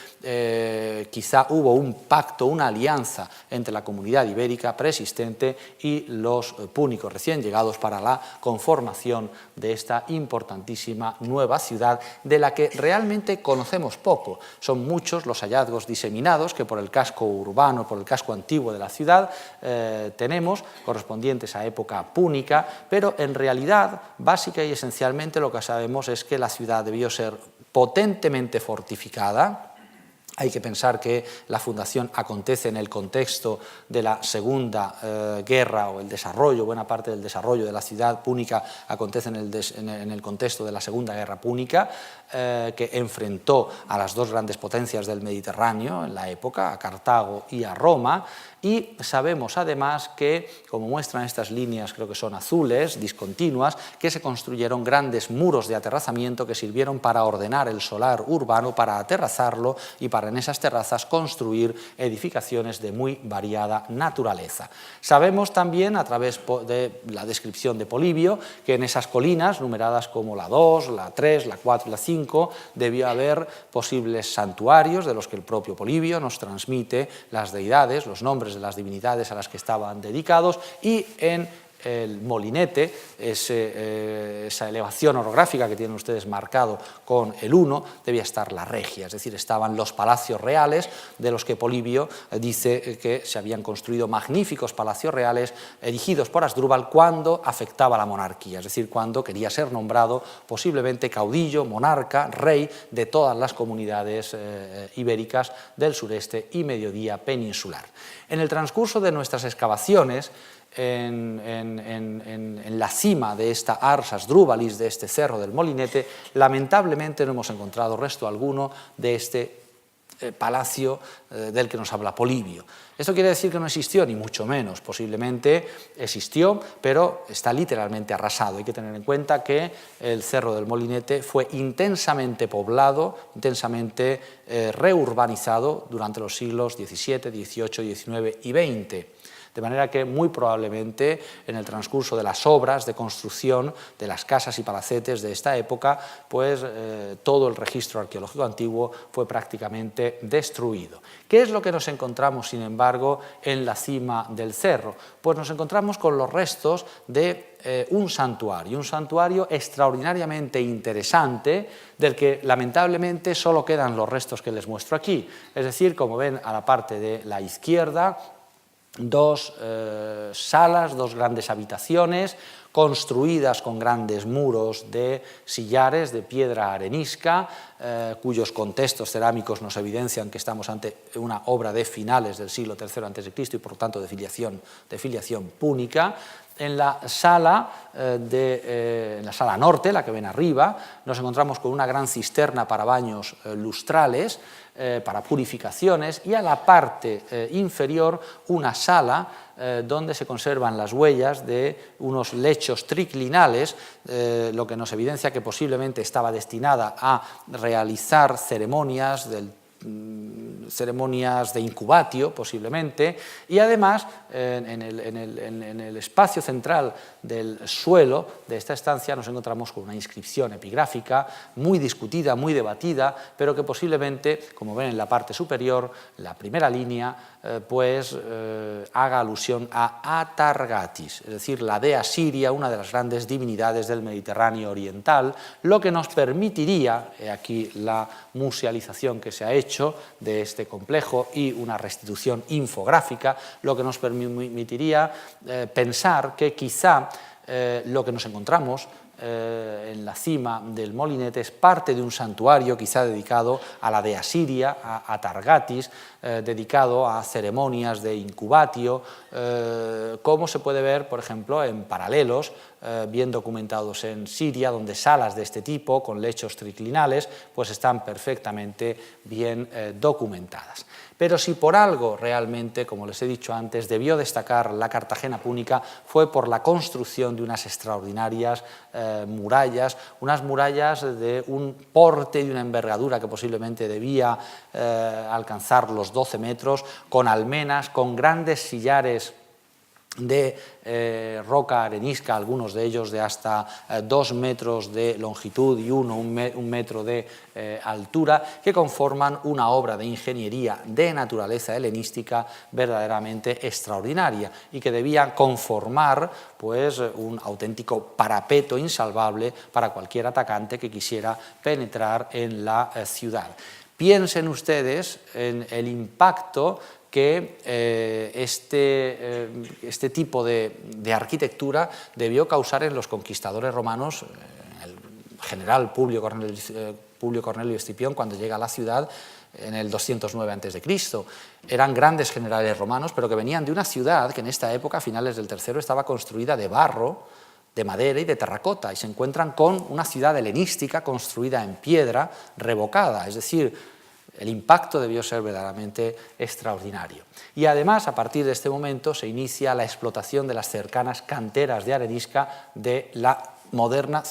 quizá hubo un pacto, una alianza entre la comunidad ibérica preexistente y los púnicos recién llegados para la conformación de esta importantísima nueva ciudad de la que realmente conocemos poco. Son muchos los hallazgos diseminados que por el casco urbano, por el casco antiguo de la ciudad tenemos, correspondientes a época púnica, pero en realidad, básica y esencialmente, lo que sabemos es que la ciudad debió ser potentemente fortificada. Hay que pensar que la fundación acontece en el contexto de la Segunda Guerra o el desarrollo, buena parte del desarrollo de la ciudad púnica acontece en el contexto de la Segunda Guerra Púnica, que enfrentó a las dos grandes potencias del Mediterráneo en la época, a Cartago y a Roma, y sabemos además que, como muestran estas líneas, creo que son azules, discontinuas, que se construyeron grandes muros de aterrazamiento que sirvieron para ordenar el solar urbano, para aterrazarlo y para en esas terrazas construir edificaciones de muy variada naturaleza. Sabemos también, a través de la descripción de Polibio, que en esas colinas, numeradas como la 2, la 3, la 4 y la 5, debió haber posibles santuarios de los que el propio Polibio nos transmite las deidades, los nombres de las divinidades a las que estaban dedicados, y en el molinete, esa elevación orográfica que tienen ustedes marcado con el 1, debía estar la regia, es decir, estaban los palacios reales, de los que Polibio dice que se habían construido magníficos palacios reales erigidos por Asdrúbal cuando afectaba la monarquía, es decir, cuando quería ser nombrado posiblemente caudillo, monarca, rey de todas las comunidades ibéricas del sureste y mediodía peninsular. En el transcurso de nuestras excavaciones, en la cima de esta Ars Asdrúbalis, de este cerro del Molinete, lamentablemente no hemos encontrado resto alguno de este palacio del que nos habla Polibio. ¿Esto quiere decir que no existió? Ni mucho menos. Posiblemente existió, pero está literalmente arrasado. Hay que tener en cuenta que el cerro del Molinete fue intensamente poblado, intensamente reurbanizado durante los siglos XVII, XVIII, XIX y XX. De manera que muy probablemente en el transcurso de las obras de construcción de las casas y palacetes de esta época, pues todo el registro arqueológico antiguo fue prácticamente destruido. ¿Qué es lo que nos encontramos, sin embargo, en la cima del cerro? Pues nos encontramos con los restos de un santuario extraordinariamente interesante, del que lamentablemente solo quedan los restos que les muestro aquí. Es decir, como ven a la parte de la izquierda, dos salas, dos grandes habitaciones, construidas con grandes muros de sillares de piedra arenisca, cuyos contextos cerámicos nos evidencian que estamos ante una obra de finales del siglo III a.C. y por tanto de filiación púnica. En la sala norte, la que ven arriba, nos encontramos con una gran cisterna para baños lustrales, para purificaciones, y a la parte inferior una sala donde se conservan las huellas de unos lechos triclinales, lo que nos evidencia que posiblemente estaba destinada a realizar ceremonias de incubatio, posiblemente, y además en el espacio central del suelo de esta estancia nos encontramos con una inscripción epigráfica muy discutida, muy debatida, pero que posiblemente, como ven en la parte superior, la primera línea, haga alusión a Atargatis, es decir, la dea Siria, una de las grandes divinidades del Mediterráneo oriental, lo que nos permitiría, aquí la musealización que se ha hecho de este complejo y una restitución infográfica, lo que nos permitiría pensar que quizá lo que nos encontramos en la cima del Molinete es parte de un santuario quizá dedicado a la dea Siria, a Atargatis, dedicado a ceremonias de incubatio, como se puede ver, por ejemplo, en paralelos bien documentados en Siria, donde salas de este tipo, con lechos triclinales, pues están perfectamente bien documentadas. Pero si por algo realmente, como les he dicho antes, debió destacar la Cartagena púnica, fue por la construcción de unas extraordinarias murallas, unas murallas de un porte y una envergadura que posiblemente debía alcanzar los 12 metros, con almenas, con grandes sillares de roca arenisca, algunos de ellos de hasta 2 metros de longitud y un metro de altura, que conforman una obra de ingeniería de naturaleza helenística verdaderamente extraordinaria y que debía conformar pues, un auténtico parapeto insalvable para cualquier atacante que quisiera penetrar en la ciudad. Piensen ustedes en el impacto que este tipo de arquitectura debió causar en los conquistadores romanos, el general Publio Cornelio Escipión, cuando llega a la ciudad en el 209 a.C. Eran grandes generales romanos, pero que venían de una ciudad que en esta época, a finales del III, estaba construida de barro, de madera y de terracota, y se encuentran con una ciudad helenística construida en piedra, revocada, es decir, el impacto debió ser verdaderamente extraordinario. Y además, a partir de este momento, se inicia la explotación de las cercanas canteras de arenisca de la moderna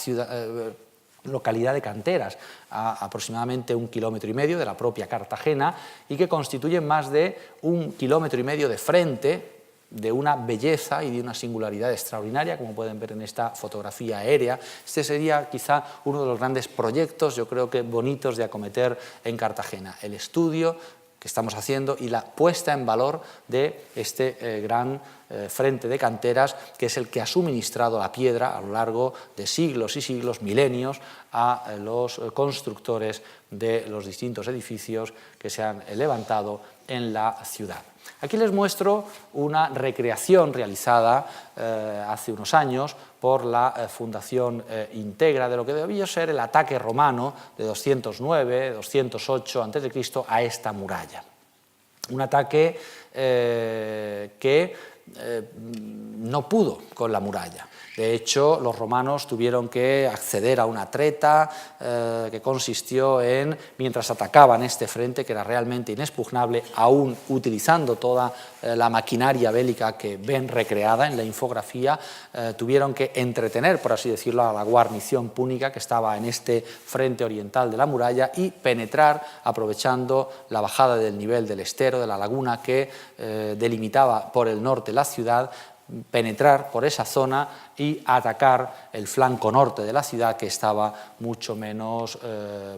localidad de Canteras, a aproximadamente 1,5 kilómetros de la propia Cartagena, y que constituyen más de 1,5 kilómetros de frente, de una belleza y de una singularidad extraordinaria, como pueden ver en esta fotografía aérea. Este sería quizá uno de los grandes proyectos, yo creo que bonitos, de acometer en Cartagena, el estudio que estamos haciendo y la puesta en valor de este gran frente de canteras, que es el que ha suministrado la piedra a lo largo de siglos y siglos, milenios, a los constructores de los distintos edificios que se han levantado en la ciudad. Aquí les muestro una recreación realizada hace unos años por la Fundación Integra de lo que debió ser el ataque romano de 209-208 a.C. a esta muralla. Un ataque que no pudo con la muralla. De hecho, los romanos tuvieron que acceder a una treta que consistió en, mientras atacaban este frente, que era realmente inexpugnable, aún utilizando toda la maquinaria bélica que ven recreada en la infografía, tuvieron que entretener, por así decirlo, a la guarnición púnica que estaba en este frente oriental de la muralla y penetrar, aprovechando la bajada del nivel del estero, de la laguna que delimitaba por el norte la ciudad, penetrar por esa zona y atacar el flanco norte de la ciudad, que estaba mucho menos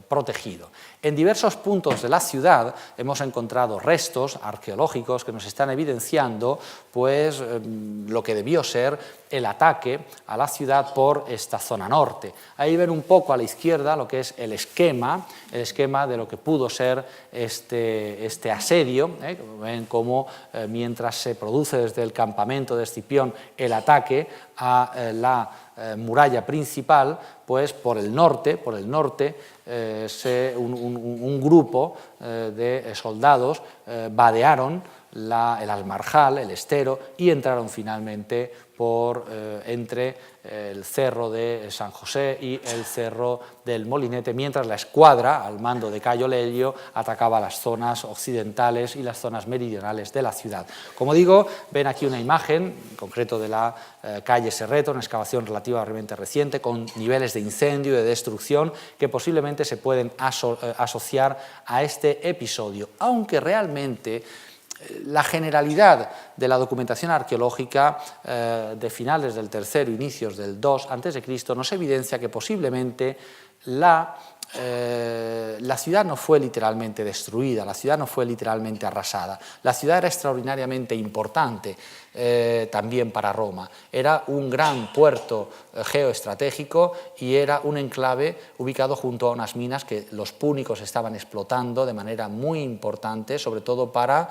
protegido. En diversos puntos de la ciudad hemos encontrado restos arqueológicos que nos están evidenciando pues, lo que debió ser el ataque a la ciudad por esta zona norte. Ahí ven un poco a la izquierda lo que es el esquema de lo que pudo ser este asedio. Ven cómo mientras se produce desde el campamento de Escipión el ataque a la muralla principal, pues por el norte un grupo de soldados vadearon el Almarjal, el estero, y entraron finalmente entre el cerro de San José y el cerro del Molinete, mientras la escuadra, al mando de Cayo Lelio, atacaba las zonas occidentales y las zonas meridionales de la ciudad. Como digo, ven aquí una imagen, en concreto de la calle Serreto, una excavación relativamente reciente, con niveles de incendio y de destrucción que posiblemente se pueden asociar a este episodio, aunque realmente la generalidad de la documentación arqueológica de finales del III, inicios del II a.C. nos evidencia que posiblemente la ciudad no fue literalmente destruida, la ciudad no fue literalmente arrasada. La ciudad era extraordinariamente importante también para Roma. Era un gran puerto geoestratégico y era un enclave ubicado junto a unas minas que los púnicos estaban explotando de manera muy importante, sobre todo para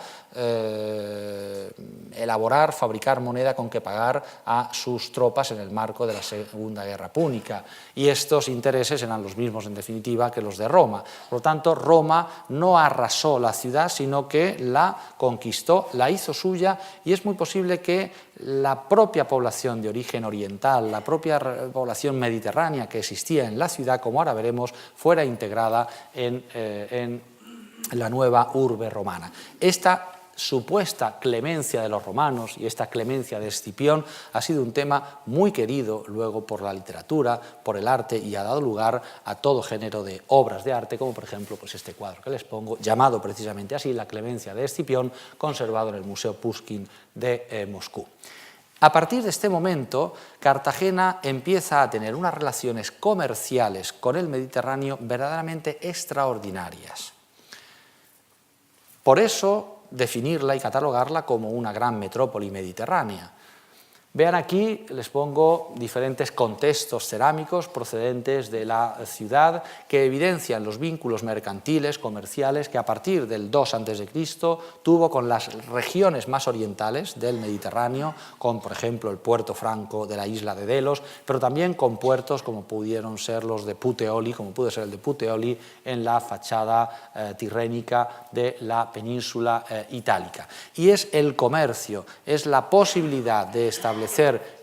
elaborar, fabricar moneda con que pagar a sus tropas en el marco de la Segunda Guerra Púnica. Y estos intereses eran los mismos, en definitiva, que los de Roma. Por lo tanto, Roma no arrasó la ciudad, sino que la conquistó, la hizo suya, y es muy posible que la propia población de origen oriental, la propia población mediterránea que existía en la ciudad, como ahora veremos, fuera integrada en la nueva urbe romana. Esta supuesta clemencia de los romanos y esta clemencia de Escipión ha sido un tema muy querido luego por la literatura, por el arte, y ha dado lugar a todo género de obras de arte, como por ejemplo pues este cuadro que les pongo, llamado precisamente así, La clemencia de Escipión, conservado en el Museo Pushkin de Moscú. A partir de este momento, Cartagena empieza a tener unas relaciones comerciales con el Mediterráneo verdaderamente extraordinarias. Por eso, definirla y catalogarla como una gran metrópoli mediterránea. Vean aquí, les pongo diferentes contextos cerámicos procedentes de la ciudad que evidencian los vínculos mercantiles, comerciales, que a partir del 2 a.C. tuvo con las regiones más orientales del Mediterráneo, con, por ejemplo, el puerto franco de la isla de Delos, pero también con puertos como pudieron ser los de Puteoli, como pudo ser el de Puteoli en la fachada tirrénica de la península itálica. Y es el comercio, es la posibilidad de establecer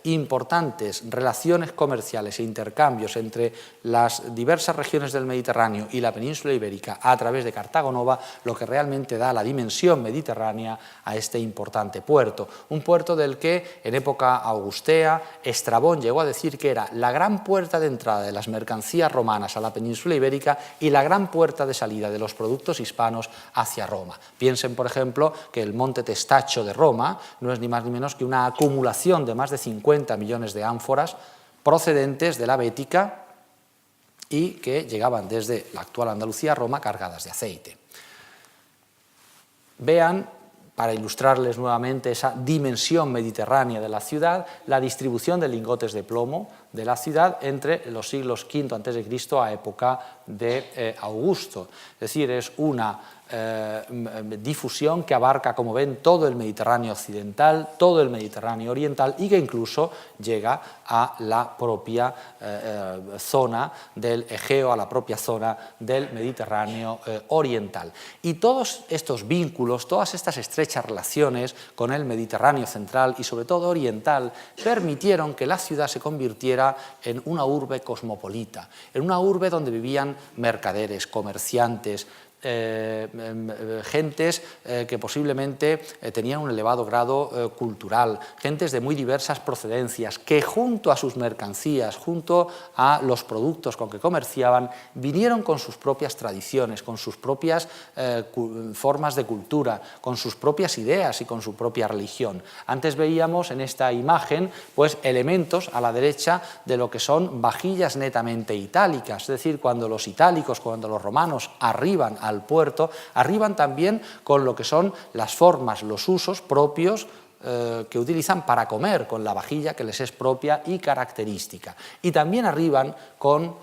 importantes relaciones comerciales e intercambios entre las diversas regiones del Mediterráneo y la península ibérica a través de Cartago Nova lo que realmente da la dimensión mediterránea a este importante puerto. Un puerto del que en época augustea Estrabón llegó a decir que era la gran puerta de entrada de las mercancías romanas a la península ibérica y la gran puerta de salida de los productos hispanos hacia Roma. Piensen, por ejemplo, que el monte Testaccio de Roma no es ni más ni menos que una acumulación de más de 50 millones de ánforas procedentes de la Bética y que llegaban desde la actual Andalucía a Roma cargadas de aceite. Vean, para ilustrarles nuevamente esa dimensión mediterránea de la ciudad, la distribución de lingotes de plomo de la ciudad entre los siglos V a.C. a época de Augusto. Es decir, es una difusión que abarca, como ven, todo el Mediterráneo occidental, todo el Mediterráneo oriental y que incluso llega a la propia zona del Egeo, a la propia zona del Mediterráneo oriental. Y todos estos vínculos, todas estas estrechas relaciones con el Mediterráneo central y sobre todo oriental permitieron que la ciudad se convirtiera en una urbe cosmopolita, en una urbe donde vivían mercaderes, comerciantes, gentes que posiblemente tenían un elevado grado cultural, gentes de muy diversas procedencias, que junto a sus mercancías, junto a los productos con que comerciaban, vinieron con sus propias tradiciones, con sus propias formas de cultura, con sus propias ideas y con su propia religión. Antes veíamos en esta imagen pues, elementos a la derecha de lo que son vajillas netamente itálicas, es decir, cuando los itálicos, cuando los romanos arriban al puerto, arriban también con lo que son las formas, los usos propios que utilizan para comer, con la vajilla que les es propia y característica. Y también arriban con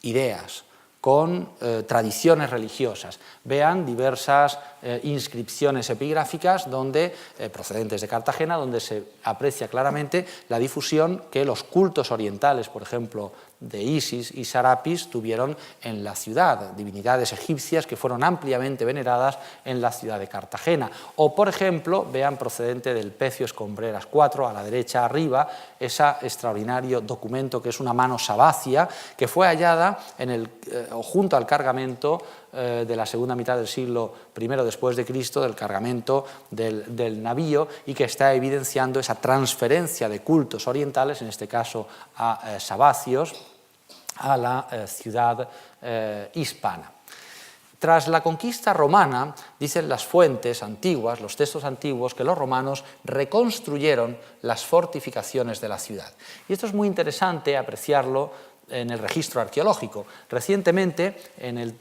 ideas, con tradiciones religiosas. Vean diversas inscripciones epigráficas donde, procedentes de Cartagena, donde se aprecia claramente la difusión que los cultos orientales, por ejemplo, de Isis y Serapis, tuvieron en la ciudad, divinidades egipcias que fueron ampliamente veneradas en la ciudad de Cartagena. O, por ejemplo, vean procedente del Pecio Escombreras IV, a la derecha arriba, ese extraordinario documento que es una mano sabacia, que fue hallada junto al cargamento de la segunda mitad del siglo I después de Cristo, del cargamento del navío, y que está evidenciando esa transferencia de cultos orientales, en este caso a sabacios, a la ciudad hispana. Tras la conquista romana, dicen las fuentes antiguas, los textos antiguos, que los romanos reconstruyeron las fortificaciones de la ciudad. Y esto es muy interesante apreciarlo en el registro arqueológico. Recientemente, en el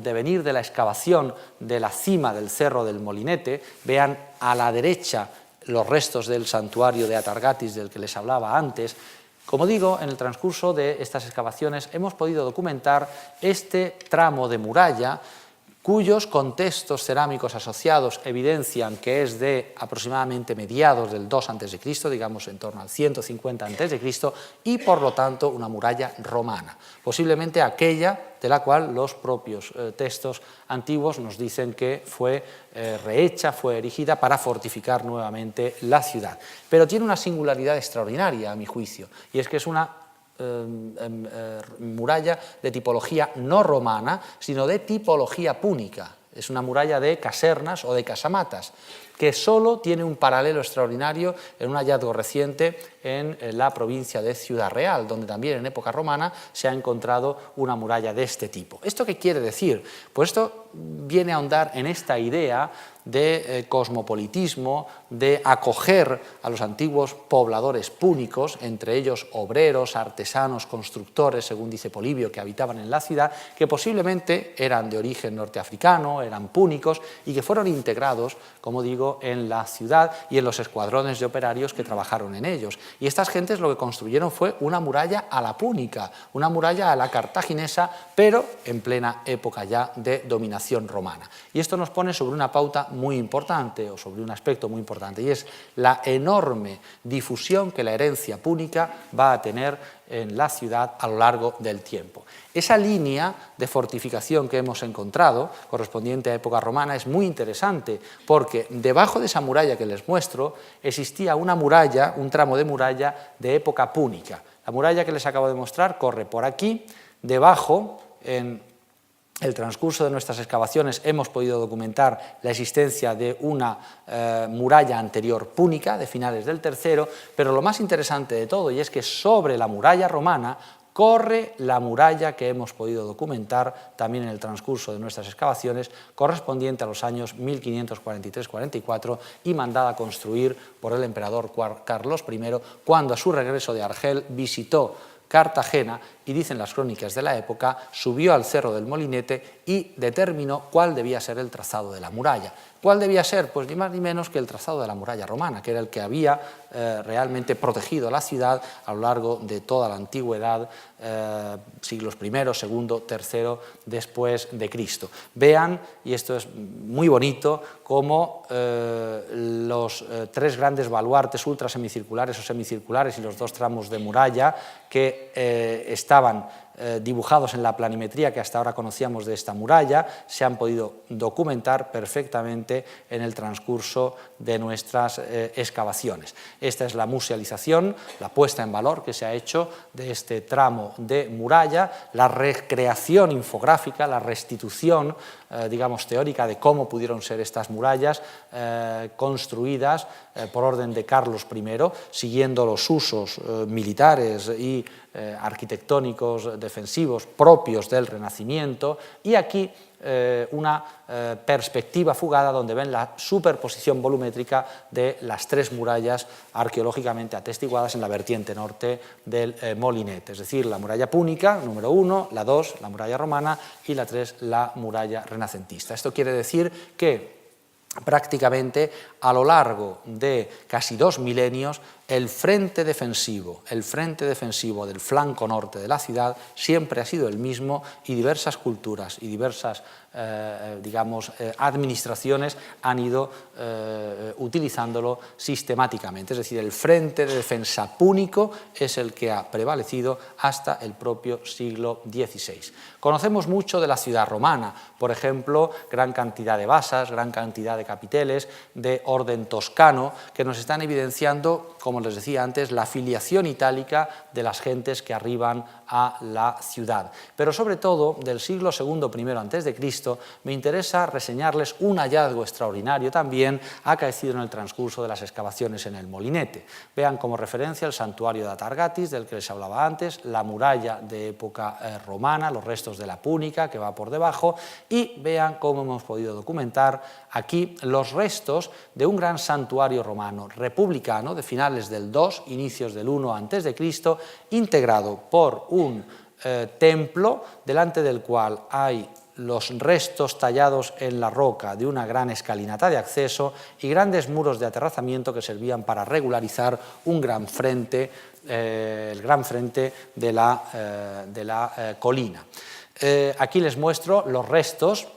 devenir de la excavación de la cima del Cerro del Molinete, vean a la derecha los restos del santuario de Atargatis del que les hablaba antes. Como digo, en el transcurso de estas excavaciones hemos podido documentar este tramo de muralla cuyos contextos cerámicos asociados evidencian que es de aproximadamente mediados del 2 a.C., digamos en torno al 150 a.C., y por lo tanto una muralla romana, posiblemente aquella de la cual los propios textos antiguos nos dicen que fue rehecha, fue erigida para fortificar nuevamente la ciudad. Pero tiene una singularidad extraordinaria, a mi juicio, y es que es una muralla de tipología no romana, sino de tipología púnica. Es una muralla de casernas o de casamatas, que solo tiene un paralelo extraordinario en un hallazgo reciente en la provincia de Ciudad Real, donde también en época romana se ha encontrado una muralla de este tipo. ¿Esto qué quiere decir? Pues esto viene a ahondar en esta idea de cosmopolitismo, de acoger a los antiguos pobladores púnicos, entre ellos obreros, artesanos, constructores, según dice Polibio, que habitaban en la ciudad, que posiblemente eran de origen norteafricano, eran púnicos y que fueron integrados, como digo, en la ciudad y en los escuadrones de operarios que trabajaron en ellos. Y estas gentes lo que construyeron fue una muralla a la púnica, una muralla a la cartaginesa, pero en plena época ya de dominación romana. Y esto nos pone sobre una pauta muy importante, o sobre un aspecto muy importante, y es la enorme difusión que la herencia púnica va a tener en la ciudad a lo largo del tiempo. Esa línea de fortificación que hemos encontrado, correspondiente a época romana, es muy interesante, porque debajo de esa muralla que les muestro existía una muralla, un tramo de muralla de época púnica. La muralla que les acabo de mostrar corre por aquí, debajo, en el transcurso de nuestras excavaciones hemos podido documentar la existencia de una muralla anterior púnica de finales del III, pero lo más interesante de todo, y es que sobre la muralla romana corre la muralla que hemos podido documentar también en el transcurso de nuestras excavaciones, correspondiente a los años 1543-44 y mandada a construir por el emperador Carlos I, cuando a su regreso de Argel visitó Cartagena y dicen las crónicas de la época, subió al cerro del Molinete y determinó cuál debía ser el trazado de la muralla. ¿Cuál debía ser? Pues ni más ni menos que el trazado de la muralla romana, que era el que había realmente protegido la ciudad a lo largo de toda la antigüedad, siglos I, II, III después de Cristo. Vean, y esto es muy bonito, cómo los tres grandes baluartes ultrasemicirculares o semicirculares y los dos tramos de muralla que estaban dibujados en la planimetría que hasta ahora conocíamos de esta muralla, se han podido documentar perfectamente en el transcurso de nuestras excavaciones. Esta es la musealización, la puesta en valor que se ha hecho de este tramo de muralla, la recreación infográfica, la restitución, digamos, teórica de cómo pudieron ser estas murallas construidas por orden de Carlos I, siguiendo los usos militares y arquitectónicos defensivos propios del Renacimiento, y aquí una perspectiva fugada donde ven la superposición volumétrica de las tres murallas arqueológicamente atestiguadas en la vertiente norte del Molinete, es decir, la muralla púnica, número 1, la 2, la muralla romana, y la 3, la muralla renacentista. Esto quiere decir que prácticamente a lo largo de casi 2 milenios el frente defensivo del flanco norte de la ciudad siempre ha sido el mismo y diversas culturas y diversas administraciones han ido utilizándolo sistemáticamente. Es decir, el frente de defensa púnico es el que ha prevalecido hasta el propio siglo XVI. Conocemos mucho de la ciudad romana, por ejemplo, gran cantidad de basas, gran cantidad de capiteles de orden toscano que nos están evidenciando, como les decía antes, la filiación itálica de las gentes que arriban a la ciudad. Pero sobre todo, del siglo II I a.C., me interesa reseñarles un hallazgo extraordinario también acaecido en el transcurso de las excavaciones en el Molinete. Vean como referencia el santuario de Atargatis, del que les hablaba antes, la muralla de época romana, los restos de la púnica que va por debajo, y vean cómo hemos podido documentar aquí los restos de un gran santuario romano republicano de finales del 2, inicios del 1 a.C., integrado por un templo delante del cual hay los restos tallados en la roca de una gran escalinata de acceso y grandes muros de aterrazamiento que servían para regularizar un gran frente, el gran frente de la colina. Aquí les muestro los restos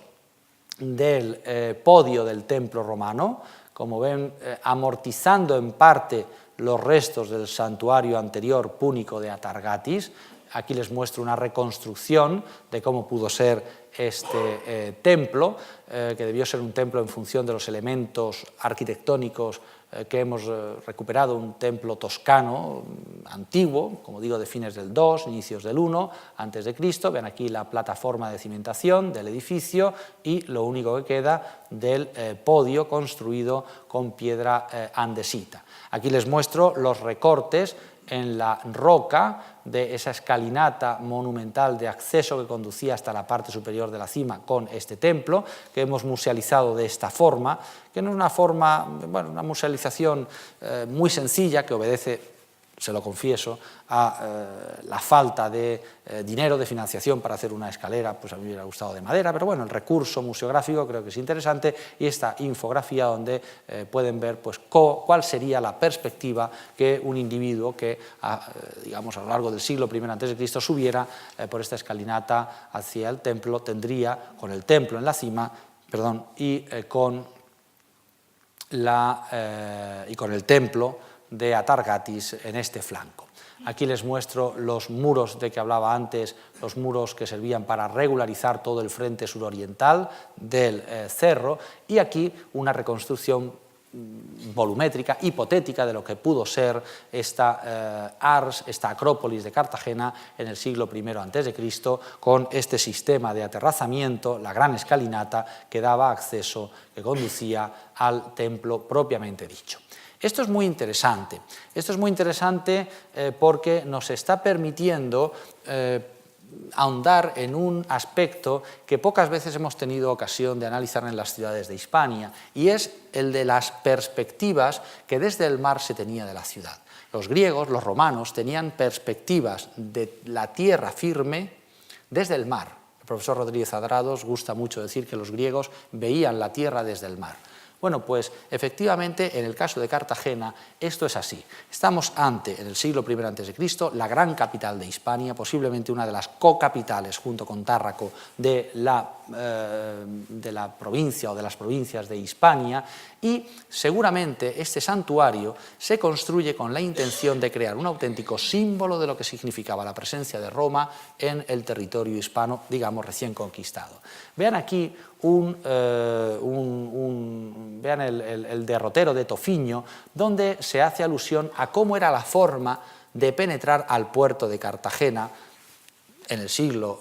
del podio del templo romano, como ven, amortizando en parte los restos del santuario anterior púnico de Atargatis. Aquí les muestro una reconstrucción de cómo pudo ser este templo, que debió ser un templo en función de los elementos arquitectónicos que hemos recuperado, un templo toscano antiguo, como digo, de fines del 2, inicios del 1 a.C. Ven aquí la plataforma de cimentación del edificio y lo único que queda del podio construido con piedra andesita. Aquí les muestro los recortes en la roca de esa escalinata monumental de acceso que conducía hasta la parte superior de la cima con este templo, que hemos musealizado de esta forma, que no es una forma, bueno, una musealización muy sencilla, que obedece, se lo confieso, a la falta de dinero, de financiación para hacer una escalera. Pues a mí me hubiera gustado de madera, pero bueno, el recurso museográfico creo que es interesante, y esta infografía donde pueden ver pues, cuál sería la perspectiva que un individuo que, digamos, a lo largo del siglo I a.C. subiera por esta escalinata hacia el templo, tendría, con el templo en la cima, perdón, y con el templo de Atargatis en este flanco. Aquí les muestro los muros de que hablaba antes, los muros que servían para regularizar todo el frente suroriental del cerro, y aquí una reconstrucción volumétrica, hipotética, de lo que pudo ser esta Ars, esta Acrópolis de Cartagena en el siglo I a.C., con este sistema de aterrazamiento, la gran escalinata que daba acceso, que conducía al templo propiamente dicho. Esto es muy interesante porque nos está permitiendo ahondar en un aspecto que pocas veces hemos tenido ocasión de analizar en las ciudades de Hispania, y es el de las perspectivas que desde el mar se tenía de la ciudad. Los griegos, los romanos, tenían perspectivas de la tierra firme desde el mar. El profesor Rodríguez Adrados gusta mucho decir que los griegos veían la tierra desde el mar. Bueno, pues efectivamente en el caso de Cartagena esto es así. Estamos ante, en el siglo I a.C., la gran capital de Hispania, posiblemente una de las co-capitales junto con Tárraco de la provincia o de las provincias de Hispania, y seguramente este santuario se construye con la intención de crear un auténtico símbolo de lo que significaba la presencia de Roma en el territorio hispano, digamos, recién conquistado. Vean aquí vean el derrotero de Tofiño, donde se hace alusión a cómo era la forma de penetrar al puerto de Cartagena en el siglo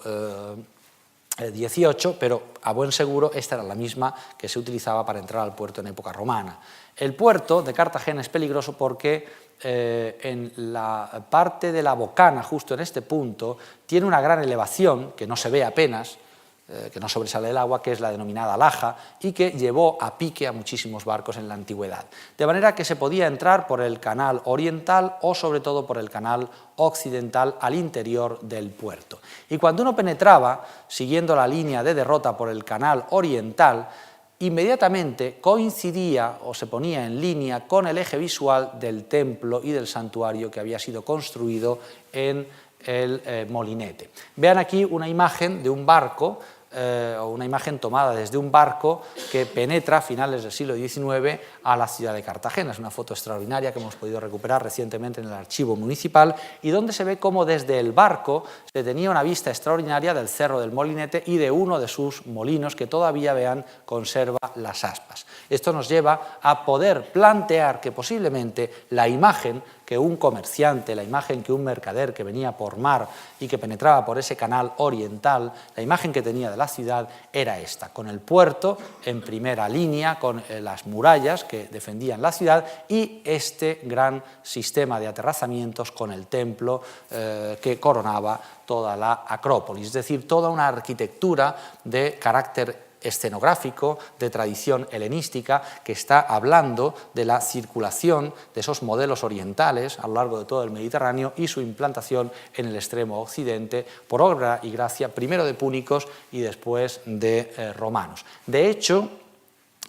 XVIII, pero a buen seguro esta era la misma que se utilizaba para entrar al puerto en época romana. El puerto de Cartagena es peligroso porque en la parte de la bocana, justo en este punto, tiene una gran elevación que no se ve apenas, que no sobresale el agua, que es la denominada laja, y que llevó a pique a muchísimos barcos en la antigüedad. De manera que se podía entrar por el canal oriental o sobre todo por el canal occidental al interior del puerto. Y cuando uno penetraba, siguiendo la línea de derrota por el canal oriental, inmediatamente coincidía o se ponía en línea con el eje visual del templo y del santuario que había sido construido en el molinete. Vean aquí una imagen de un barco, o una imagen tomada desde un barco que penetra a finales del siglo XIX a la ciudad de Cartagena. Es una foto extraordinaria que hemos podido recuperar recientemente en el archivo municipal y donde se ve cómo desde el barco se tenía una vista extraordinaria del Cerro del Molinete y de uno de sus molinos que todavía, vean, conserva las aspas. Esto nos lleva a poder plantear que posiblemente la imagen que un comerciante, la imagen que un mercader que venía por mar y que penetraba por ese canal oriental, la imagen que tenía de la ciudad era esta, con el puerto en primera línea, con las murallas que defendían la ciudad y este gran sistema de aterrazamientos con el templo que coronaba toda la Acrópolis, es decir, toda una arquitectura de carácter escenográfico, de tradición helenística, que está hablando de la circulación de esos modelos orientales a lo largo de todo el Mediterráneo y su implantación en el extremo occidente por obra y gracia primero de púnicos y después de romanos. De hecho,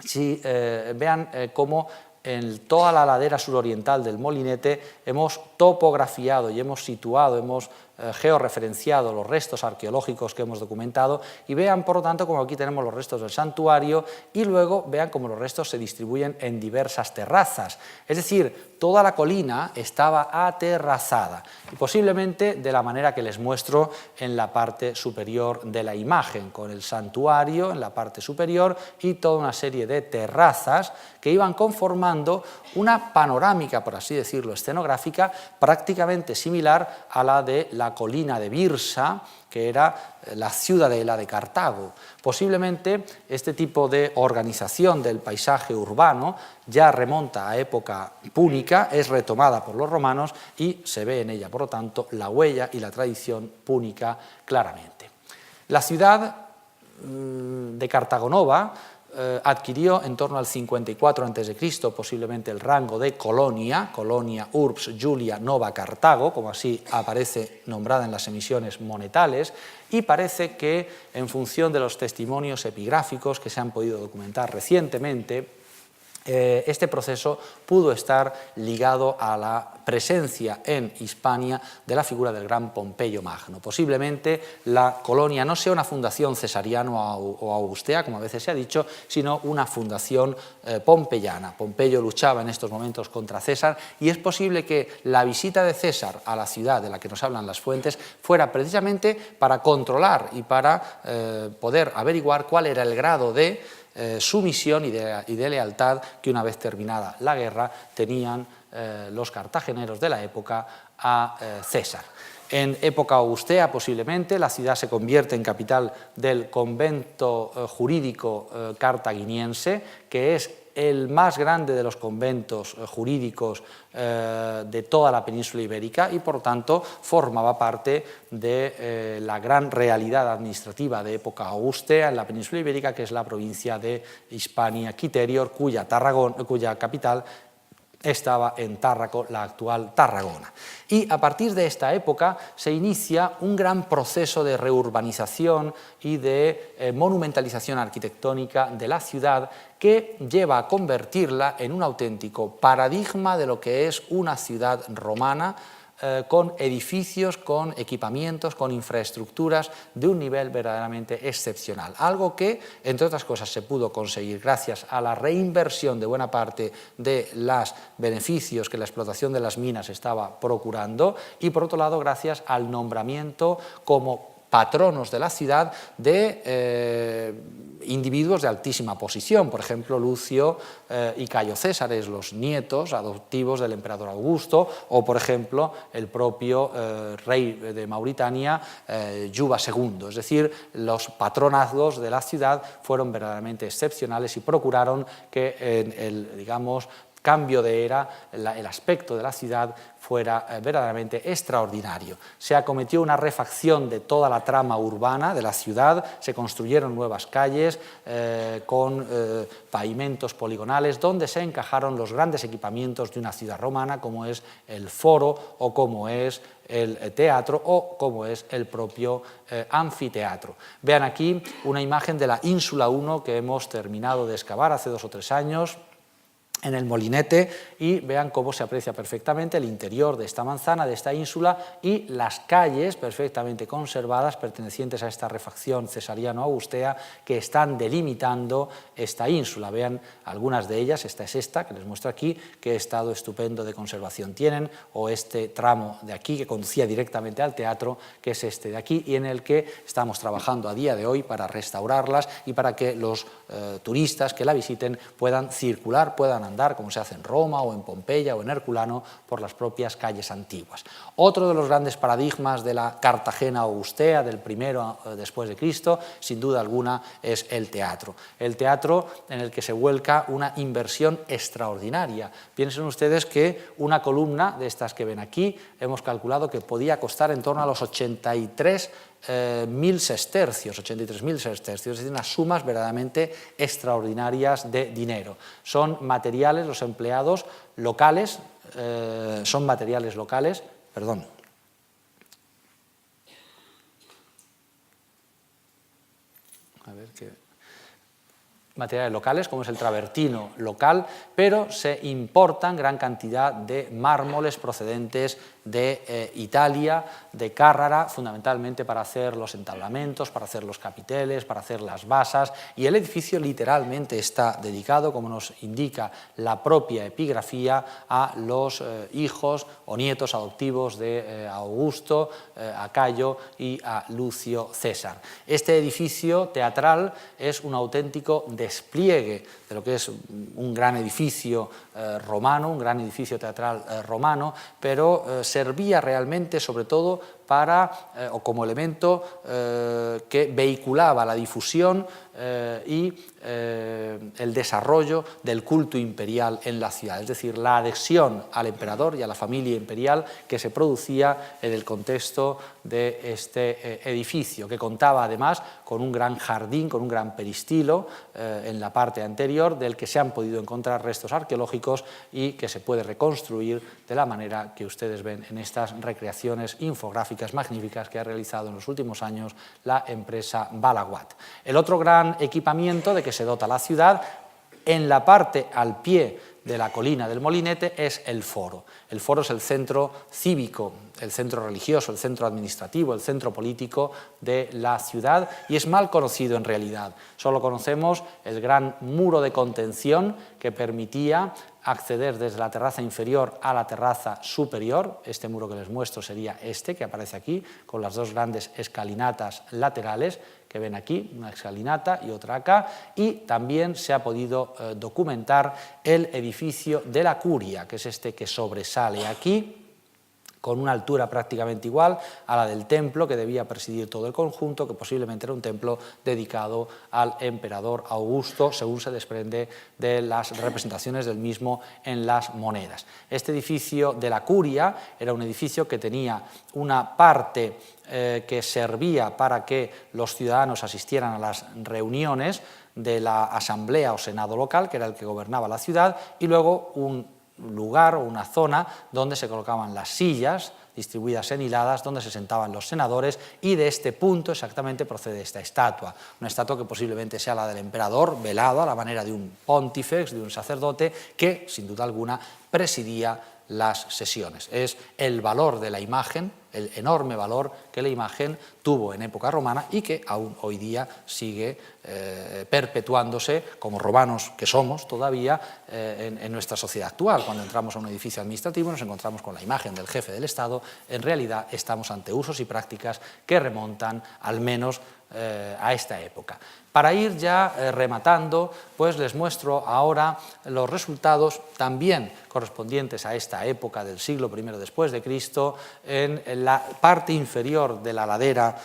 si vean cómo en toda la ladera suroriental del Molinete hemos topografiado y hemos situado, hemos georreferenciado los restos arqueológicos que hemos documentado y vean, por lo tanto, como aquí tenemos los restos del santuario y luego vean cómo los restos se distribuyen en diversas terrazas. Es decir, toda la colina estaba aterrazada y posiblemente de la manera que les muestro en la parte superior de la imagen, con el santuario en la parte superior y toda una serie de terrazas que iban conformando una panorámica, por así decirlo, escenográfica prácticamente similar a la de la colina de Birsa, que era la ciudadela de Cartago. Posiblemente este tipo de organización del paisaje urbano ya remonta a época púnica, es retomada por los romanos y se ve en ella, por lo tanto, la huella y la tradición púnica claramente. La ciudad de Cartagonova adquirió en torno al 54 a.C. posiblemente el rango de colonia, colonia urbs Julia nova Cartago, como así aparece nombrada en las emisiones monetales, y parece que en función de los testimonios epigráficos que se han podido documentar recientemente, este proceso pudo estar ligado a la presencia en Hispania de la figura del gran Pompeyo Magno. Posiblemente la colonia no sea una fundación cesariana o augustea, como a veces se ha dicho, sino una fundación pompeyana. Pompeyo luchaba en estos momentos contra César y es posible que la visita de César a la ciudad de la que nos hablan las fuentes fuera precisamente para controlar y para poder averiguar cuál era el grado de sumisión y de lealtad que una vez terminada la guerra tenían los cartageneros de la época a César. En época augustea, posiblemente, la ciudad se convierte en capital del convento jurídico cartaginiense, que es el más grande de los conventos jurídicos de toda la península ibérica y, por tanto, formaba parte de la gran realidad administrativa de época augustea en la península ibérica, que es la provincia de Hispania Quiterior, cuya capital estaba en Tárraco, la actual Tarragona. Y a partir de esta época se inicia un gran proceso de reurbanización y de monumentalización arquitectónica de la ciudad que lleva a convertirla en un auténtico paradigma de lo que es una ciudad romana, con edificios, con equipamientos, con infraestructuras de un nivel verdaderamente excepcional. Algo que, entre otras cosas, se pudo conseguir gracias a la reinversión de buena parte de los beneficios que la explotación de las minas estaba procurando y, por otro lado, gracias al nombramiento como patronos de la ciudad de individuos de altísima posición, por ejemplo, Lucio y Cayo Césares, los nietos adoptivos del emperador Augusto, o, por ejemplo, el propio rey de Mauritania, Juba II. Es decir, los patronazgos de la ciudad fueron verdaderamente excepcionales y procuraron que en el, digamos, cambio de era, el aspecto de la ciudad fuera verdaderamente extraordinario. Se acometió una refacción de toda la trama urbana de la ciudad, se construyeron nuevas calles con pavimentos poligonales donde se encajaron los grandes equipamientos de una ciudad romana, como es el foro o como es el teatro o como es el propio anfiteatro. Vean aquí una imagen de la Ínsula 1 que hemos terminado de excavar hace 2 o 3 años, en el Molinete, y vean cómo se aprecia perfectamente el interior de esta manzana, de esta ínsula, y las calles perfectamente conservadas pertenecientes a esta refacción cesariano-augustea que están delimitando esta ínsula. Vean algunas de ellas, esta es esta, que les muestro aquí, qué estado estupendo de conservación tienen, o este tramo de aquí que conducía directamente al teatro, que es este de aquí, y en el que estamos trabajando a día de hoy para restaurarlas y para que los turistas que la visiten puedan circular, puedan andar, como se hace en Roma o en Pompeya o en Herculano, por las propias calles antiguas. Otro de los grandes paradigmas de la Cartagena augustea, del primero después de Cristo, sin duda alguna, es el teatro. El teatro en el que se vuelca una inversión extraordinaria. Piensen ustedes que una columna de estas que ven aquí, hemos calculado que podía costar en torno a los 83.000 sestercios, 83.000 sestercios, es decir, unas sumas verdaderamente extraordinarias de dinero. Son materiales, los empleados locales, son materiales locales, perdón. A ver qué... materiales locales, como es el travertino local, pero se importan gran cantidad de mármoles procedentes de Italia, de Carrara, fundamentalmente para hacer los entablamentos, para hacer los capiteles, para hacer las basas, y el edificio literalmente está dedicado, como nos indica la propia epigrafía, a los hijos o nietos adoptivos de Augusto, a Cayo y a Lucio César. Este edificio teatral es un auténtico despliegue de lo que es un gran edificio romano, un gran edificio teatral romano, pero servía realmente sobre todo para, o como elemento que vehiculaba la difusión y el desarrollo del culto imperial en la ciudad, es decir, la adhesión al emperador y a la familia imperial que se producía en el contexto de este edificio, que contaba además con un gran jardín, con un gran peristilo en la parte anterior, del que se han podido encontrar restos arqueológicos y que se puede reconstruir de la manera que ustedes ven en estas recreaciones infográficas magníficas que ha realizado en los últimos años la empresa Balaguat. El otro gran equipamiento de que se dota la ciudad, en la parte al pie de la colina del Molinete, es el foro. El foro es el centro cívico, el centro religioso, el centro administrativo, el centro político de la ciudad, y es mal conocido en realidad. Solo conocemos el gran muro de contención que permitía acceder desde la terraza inferior a la terraza superior. Este muro que les muestro sería este, que aparece aquí, con las dos grandes escalinatas laterales que ven aquí, una escalinata y otra acá, y también se ha podido documentar el edificio de la curia, que es este que sobresale aquí, con una altura prácticamente igual a la del templo que debía presidir todo el conjunto, que posiblemente era un templo dedicado al emperador Augusto, según se desprende de las representaciones del mismo en las monedas. Este edificio de la curia era un edificio que tenía una parte que servía para que los ciudadanos asistieran a las reuniones de la asamblea o senado local, que era el que gobernaba la ciudad, y luego un lugar o una zona donde se colocaban las sillas distribuidas en hiladas, donde se sentaban los senadores, y de este punto exactamente procede esta estatua, una estatua que posiblemente sea la del emperador, velado a la manera de un pontífex, de un sacerdote, que sin duda alguna presidía las sesiones. Es el valor de la imagen, el enorme valor que la imagen tuvo en época romana y que aún hoy día sigue perpetuándose, como romanos que somos todavía, en nuestra sociedad actual. Cuando entramos a un edificio administrativo nos encontramos con la imagen del jefe del Estado. En realidad estamos ante usos y prácticas que remontan al menos a esta época. Para ir ya rematando, pues les muestro ahora los resultados también correspondientes a esta época del siglo I después de Cristo en la parte inferior de la ladera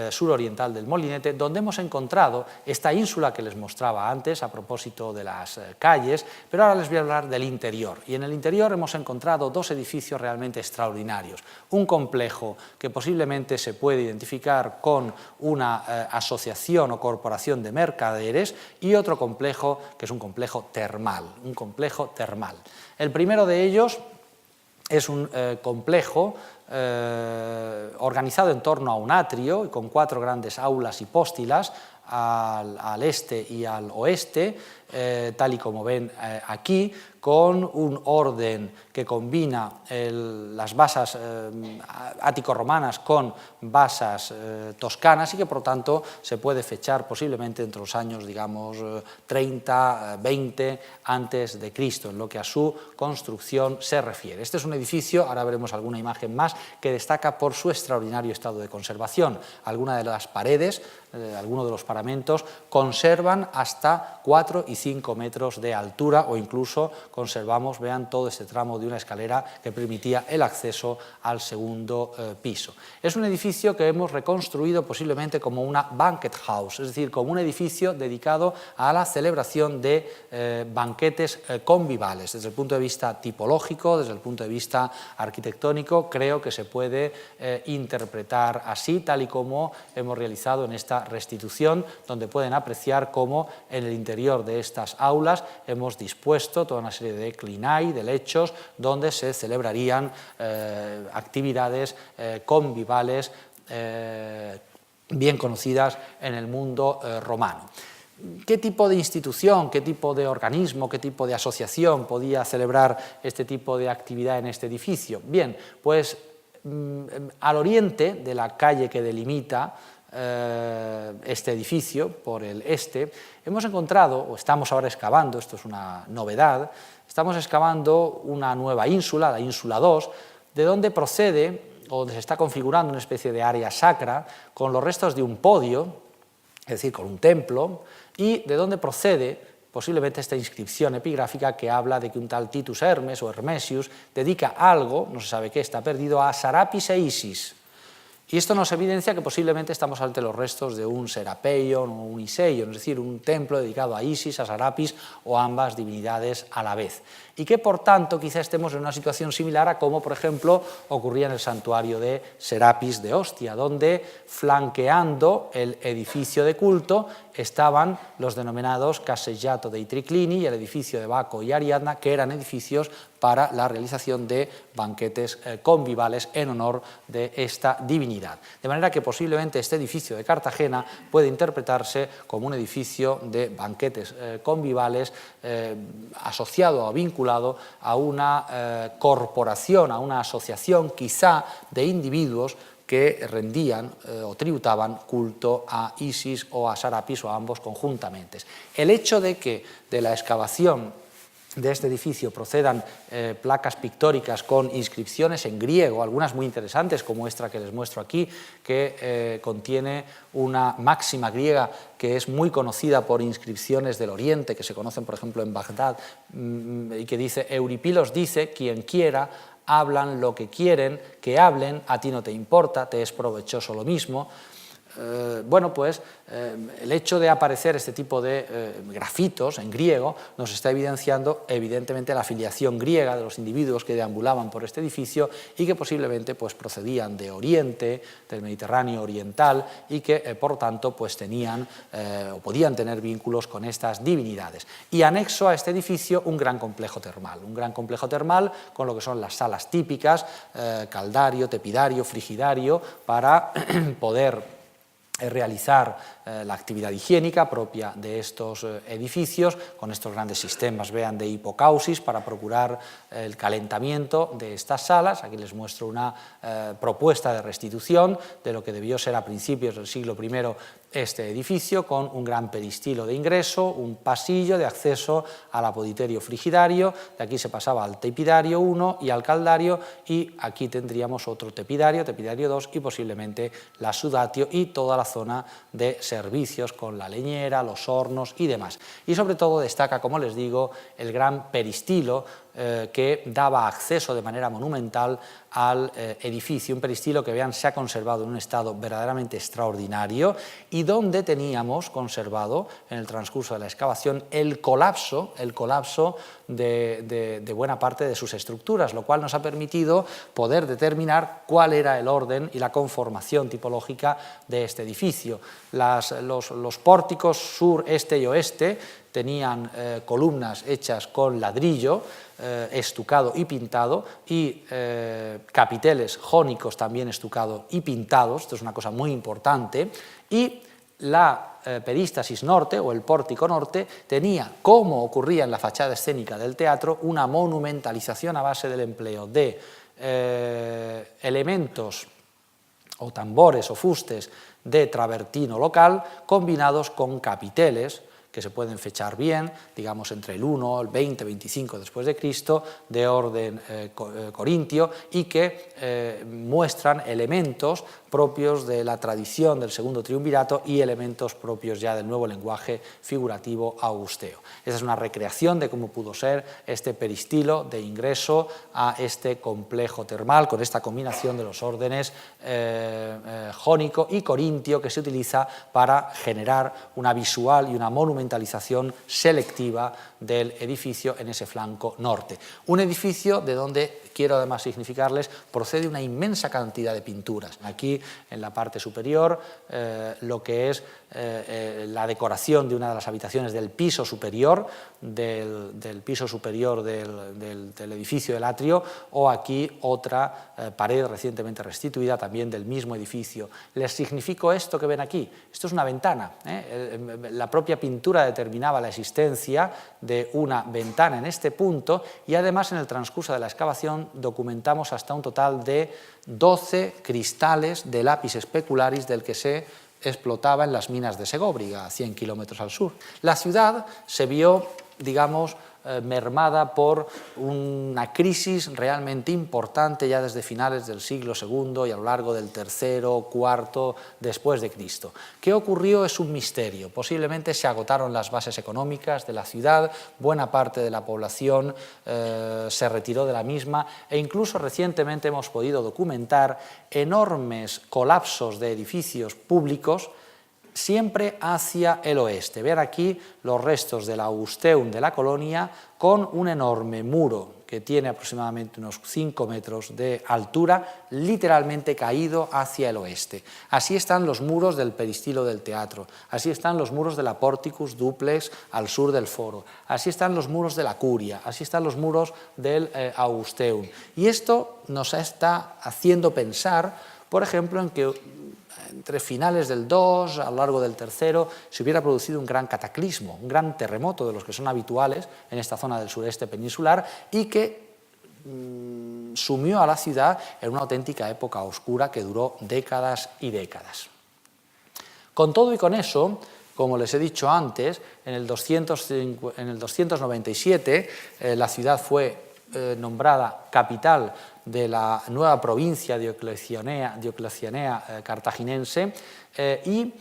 suroriental del Molinete, donde hemos encontrado esta ínsula que les mostraba antes a propósito de las calles, pero ahora les voy a hablar del interior. Y en el interior hemos encontrado dos edificios realmente extraordinarios. Un complejo que posiblemente se puede identificar con una asociación o corporación de mercaderes, y otro complejo que es un complejo termal. El primero de ellos es un complejo organizado en torno a un atrio y con 4 grandes aulas hipóstilas al este y al oeste, tal y como ven aquí, con un orden que combina las basas ático-romanas con basas toscanas, y que por lo tanto se puede fechar posiblemente entre los años, digamos, 30, 20 antes de Cristo, en lo que a su construcción se refiere. Este es un edificio, ahora veremos alguna imagen más, que destaca por su extraordinario estado de conservación. Algunas de las paredes, algunos de los paramentos, conservan hasta 4 y 5 metros de altura, o incluso conservamos, vean, todo este tramo de una escalera que permitía el acceso al segundo piso. Es un edificio que hemos reconstruido posiblemente como una banquet house, es decir, como un edificio dedicado a la celebración de banquetes convivales. Desde el punto de vista tipológico, desde el punto de vista arquitectónico, creo que se puede interpretar así, tal y como hemos realizado en esta restitución, donde pueden apreciar cómo en el interior de estas aulas hemos dispuesto toda una serie de clinai, de lechos, donde se celebrarían actividades convivales bien conocidas en el mundo romano. ¿Qué tipo de institución, qué tipo de organismo, qué tipo de asociación podía celebrar este tipo de actividad en este edificio? Bien, pues al oriente de la calle que delimita este edificio, por el este, hemos encontrado, o estamos ahora excavando, esto es una novedad, estamos excavando una nueva ínsula, la ínsula 2, de donde procede, o donde se está configurando una especie de área sacra, con los restos de un podio, es decir, con un templo, y de donde procede posiblemente esta inscripción epigráfica que habla de que un tal Titus Hermes o Hermesius dedica algo, no se sabe qué, está perdido, a Sarapis e Isis. Y esto nos evidencia que posiblemente estamos ante los restos de un Serapeion o un Iseion, es decir, un templo dedicado a Isis, a Sarapis o a ambas divinidades a la vez. Y que, por tanto, quizá estemos en una situación similar a como, por ejemplo, ocurría en el santuario de Serapis de Ostia, donde, flanqueando el edificio de culto, estaban los denominados Casellato dei Triclini y el edificio de Baco y Ariadna, que eran edificios para la realización de banquetes convivales en honor de esta divinidad. De manera que posiblemente este edificio de Cartagena puede interpretarse como un edificio de banquetes convivales asociado o vinculado a una corporación, a una asociación quizá de individuos que rendían o tributaban culto a Isis o a Sarapis o a ambos conjuntamente. El hecho de que de la excavación de este edificio procedan placas pictóricas con inscripciones en griego, algunas muy interesantes como esta que les muestro aquí, que contiene una máxima griega que es muy conocida por inscripciones del Oriente, que se conocen por ejemplo en Bagdad, y que dice: Euripilos dice, quien quiera hablan lo que quieren que hablen, a ti no te importa, te es provechoso lo mismo. Bueno, pues el hecho de aparecer este tipo de grafitos en griego nos está evidenciando evidentemente la filiación griega de los individuos que deambulaban por este edificio y que posiblemente pues, procedían de Oriente, del Mediterráneo oriental y que por lo tanto pues, tenían o podían tener vínculos con estas divinidades. Y anexo a este edificio un gran complejo termal con lo que son las salas típicas, caldario, tepidario, frigidario, para poder realizar la actividad higiénica propia de estos edificios, con estos grandes sistemas, vean, de hipocausis para procurar el calentamiento de estas salas. Aquí les muestro una propuesta de restitución de lo que debió ser a principios del siglo I este edificio, con un gran peristilo de ingreso, un pasillo de acceso al apoditerio frigidario, de aquí se pasaba al tepidario 1 y al caldario, y aquí tendríamos otro tepidario, tepidario 2 y posiblemente la sudatio y toda la zona de servicios con la leñera, los hornos y demás. Y sobre todo destaca, como les digo, el gran peristilo que daba acceso de manera monumental al edificio, un peristilo que vean se ha conservado en un estado verdaderamente extraordinario y donde teníamos conservado en el transcurso de la excavación el colapso de buena parte de sus estructuras, lo cual nos ha permitido poder determinar cuál era el orden y la conformación tipológica de este edificio. Los pórticos sur, este y oeste tenían columnas hechas con ladrillo, estucado y pintado, y capiteles jónicos también estucados y pintados, esto es una cosa muy importante, y la perístasis norte o el pórtico norte tenía, como ocurría en la fachada escénica del teatro, una monumentalización a base del empleo de elementos o tambores o fustes de travertino local combinados con capiteles que se pueden fechar bien, digamos entre el 1, el 20, 25 después de Cristo, de orden corintio, y que muestran elementos propios de la tradición del segundo triunvirato y elementos propios ya del nuevo lenguaje figurativo augusteo. Esa es una recreación de cómo pudo ser este peristilo de ingreso a este complejo termal, con esta combinación de los órdenes jónico y corintio que se utiliza para generar una visual y una monumentalización selectiva del edificio en ese flanco norte. Un edificio de donde, quiero además significarles, procede una inmensa cantidad de pinturas. Aquí, en la parte superior, lo que es la decoración de una de las habitaciones del piso superior, del edificio del atrio, o aquí otra pared recientemente restituida también del mismo edificio. ¿Les significo esto que ven aquí? Esto es una ventana. La propia pintura determinaba la existencia de una ventana en este punto, y además en el transcurso de la excavación documentamos hasta un total de 12 cristales de lápiz specularis del que se explotaba en las minas de Segóbriga, a 100 kilómetros al sur. La ciudad se vio, digamos, mermada por una crisis realmente importante ya desde finales del siglo II y a lo largo del tercero, cuarto después de Cristo. ¿Qué ocurrió? Es un misterio. Posiblemente se agotaron las bases económicas de la ciudad, buena parte de la población se retiró de la misma, e incluso recientemente hemos podido documentar enormes colapsos de edificios públicos siempre hacia el oeste. Ver aquí los restos del Augusteum de la colonia con un enorme muro que tiene aproximadamente unos 5 metros de altura, literalmente caído hacia el oeste. Así están los muros del peristilo del teatro, así están los muros de la Porticus Duplex al sur del foro, así están los muros de la Curia, así están los muros del Augusteum. Y esto nos está haciendo pensar, por ejemplo, en que entre finales del 2, a lo largo del tercero, se hubiera producido un gran cataclismo, un gran terremoto de los que son habituales en esta zona del sureste peninsular y que sumió a la ciudad en una auténtica época oscura que duró décadas y décadas. Con todo y con eso, como les he dicho antes, en el 297 la ciudad fue nombrada capital de la nueva provincia dioclecianea cartaginense y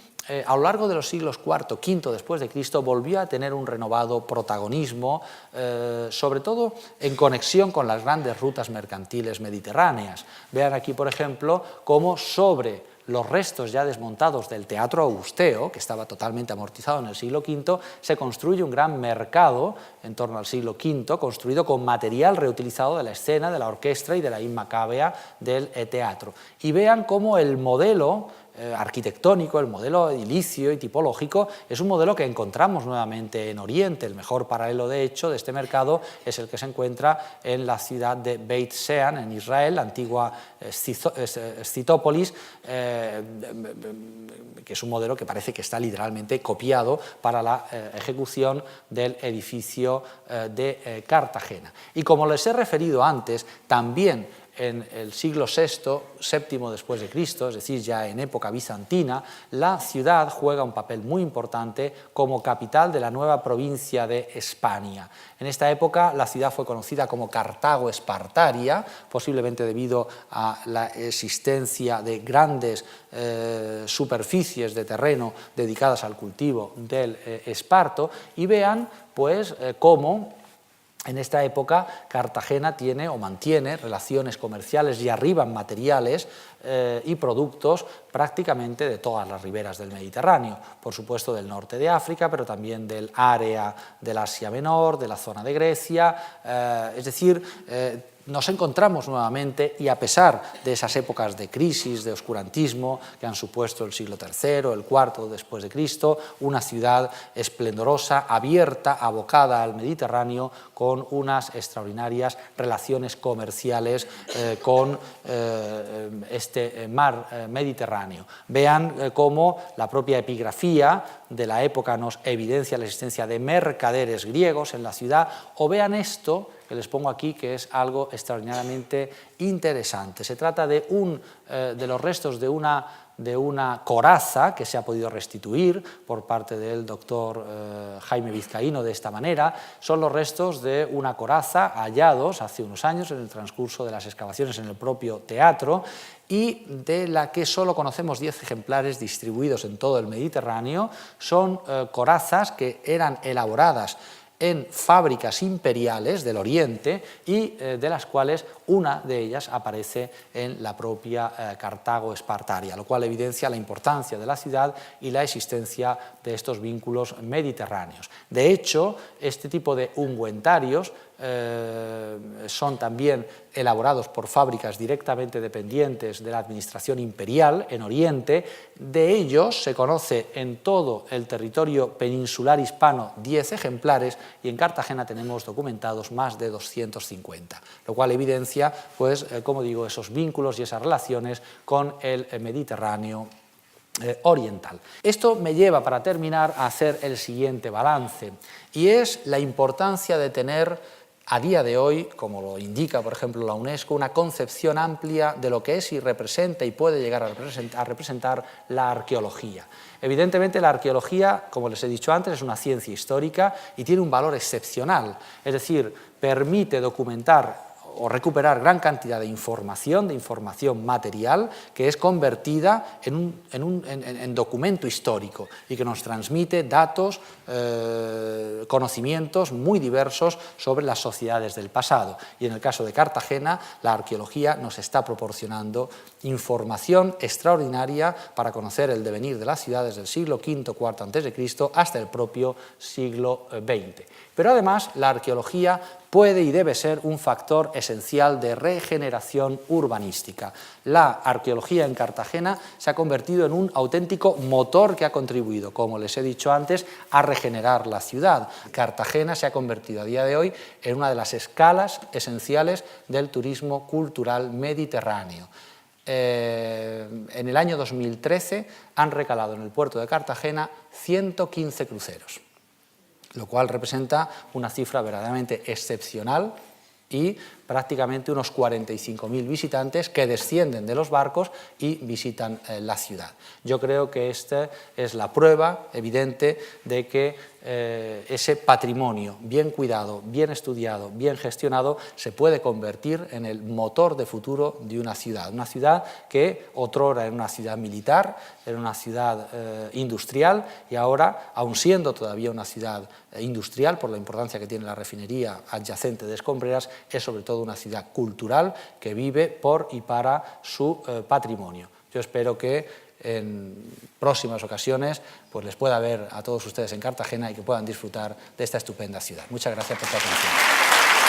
a lo largo de los siglos IV, V después de Cristo, volvió a tener un renovado protagonismo, sobre todo en conexión con las grandes rutas mercantiles mediterráneas. Vean aquí, por ejemplo, cómo sobre los restos ya desmontados del Teatro Augusteo, que estaba totalmente amortizado en el siglo V, se construye un gran mercado en torno al siglo V, construido con material reutilizado de la escena, de la orquesta y de la inmacabea del teatro. Y vean cómo el modelo arquitectónico, el modelo edilicio y tipológico, es un modelo que encontramos nuevamente en Oriente. El mejor paralelo, de hecho, de este mercado es el que se encuentra en la ciudad de Beit Shean, en Israel, la antigua Scitópolis, que es un modelo que parece que está literalmente copiado para la ejecución del edificio de Cartagena. Y como les he referido antes, también en el siglo VII después de Cristo, es decir, ya en época bizantina, la ciudad juega un papel muy importante como capital de la nueva provincia de Hispania. En esta época la ciudad fue conocida como Cartago Espartaria, posiblemente debido a la existencia de grandes superficies de terreno dedicadas al cultivo del esparto, y vean pues cómo en esta época Cartagena tiene o mantiene relaciones comerciales y arriban materiales y productos prácticamente de todas las riberas del Mediterráneo, por supuesto del norte de África, pero también del área del Asia Menor, de la zona de Grecia, es decir, nos encontramos nuevamente, y a pesar de esas épocas de crisis, de oscurantismo que han supuesto el siglo III, el IV después de Cristo, una ciudad esplendorosa, abierta, abocada al Mediterráneo, con unas extraordinarias relaciones comerciales con este mar Mediterráneo. Vean cómo la propia epigrafía de la época nos evidencia la existencia de mercaderes griegos en la ciudad, o vean esto que les pongo aquí, que es algo extraordinariamente interesante. Se trata de los restos de una coraza que se ha podido restituir por parte del doctor Jaime Vizcaíno de esta manera. Son los restos de una coraza hallados hace unos años en el transcurso de las excavaciones en el propio teatro, y de la que solo conocemos 10 ejemplares distribuidos en todo el Mediterráneo. Son corazas que eran elaboradas en fábricas imperiales del Oriente y de las cuales una de ellas aparece en la propia Cartago Espartaria, lo cual evidencia la importancia de la ciudad y la existencia de estos vínculos mediterráneos. De hecho, este tipo de ungüentarios son también elaborados por fábricas directamente dependientes de la administración imperial en Oriente. De ellos se conoce en todo el territorio peninsular hispano 10 ejemplares, y en Cartagena tenemos documentados más de 250, lo cual evidencia, pues, como digo, esos vínculos y esas relaciones con el Mediterráneo oriental. Esto me lleva, para terminar, a hacer el siguiente balance, y es la importancia de tener a día de hoy, como lo indica, por ejemplo, la UNESCO, una concepción amplia de lo que es y representa y puede llegar a representar la arqueología. Evidentemente, la arqueología, como les he dicho antes, es una ciencia histórica y tiene un valor excepcional, es decir, permite documentar o recuperar gran cantidad de información material, que es convertida en documento histórico y que nos transmite datos, conocimientos muy diversos sobre las sociedades del pasado. Y en el caso de Cartagena, la arqueología nos está proporcionando información extraordinaria para conocer el devenir de las ciudades del siglo V, IV a.C. hasta el propio siglo XX. Pero además, la arqueología puede y debe ser un factor esencial de regeneración urbanística. La arqueología en Cartagena se ha convertido en un auténtico motor que ha contribuido, como les he dicho antes, a regenerar la ciudad. Cartagena se ha convertido a día de hoy en una de las escalas esenciales del turismo cultural mediterráneo. En el año 2013 han recalado en el puerto de Cartagena 115 cruceros, lo cual representa una cifra verdaderamente excepcional y prácticamente unos 45.000 visitantes que descienden de los barcos y visitan la ciudad. Yo creo que esta es la prueba evidente de que ese patrimonio bien cuidado, bien estudiado, bien gestionado, se puede convertir en el motor de futuro de una ciudad que otrora era una ciudad militar, era una ciudad industrial y ahora, aun siendo todavía una ciudad industrial, por la importancia que tiene la refinería adyacente de Escombreras, es sobre todo una ciudad cultural que vive por y para su patrimonio. Yo espero que en próximas ocasiones pues les pueda ver a todos ustedes en Cartagena y que puedan disfrutar de esta estupenda ciudad. Muchas gracias por su atención.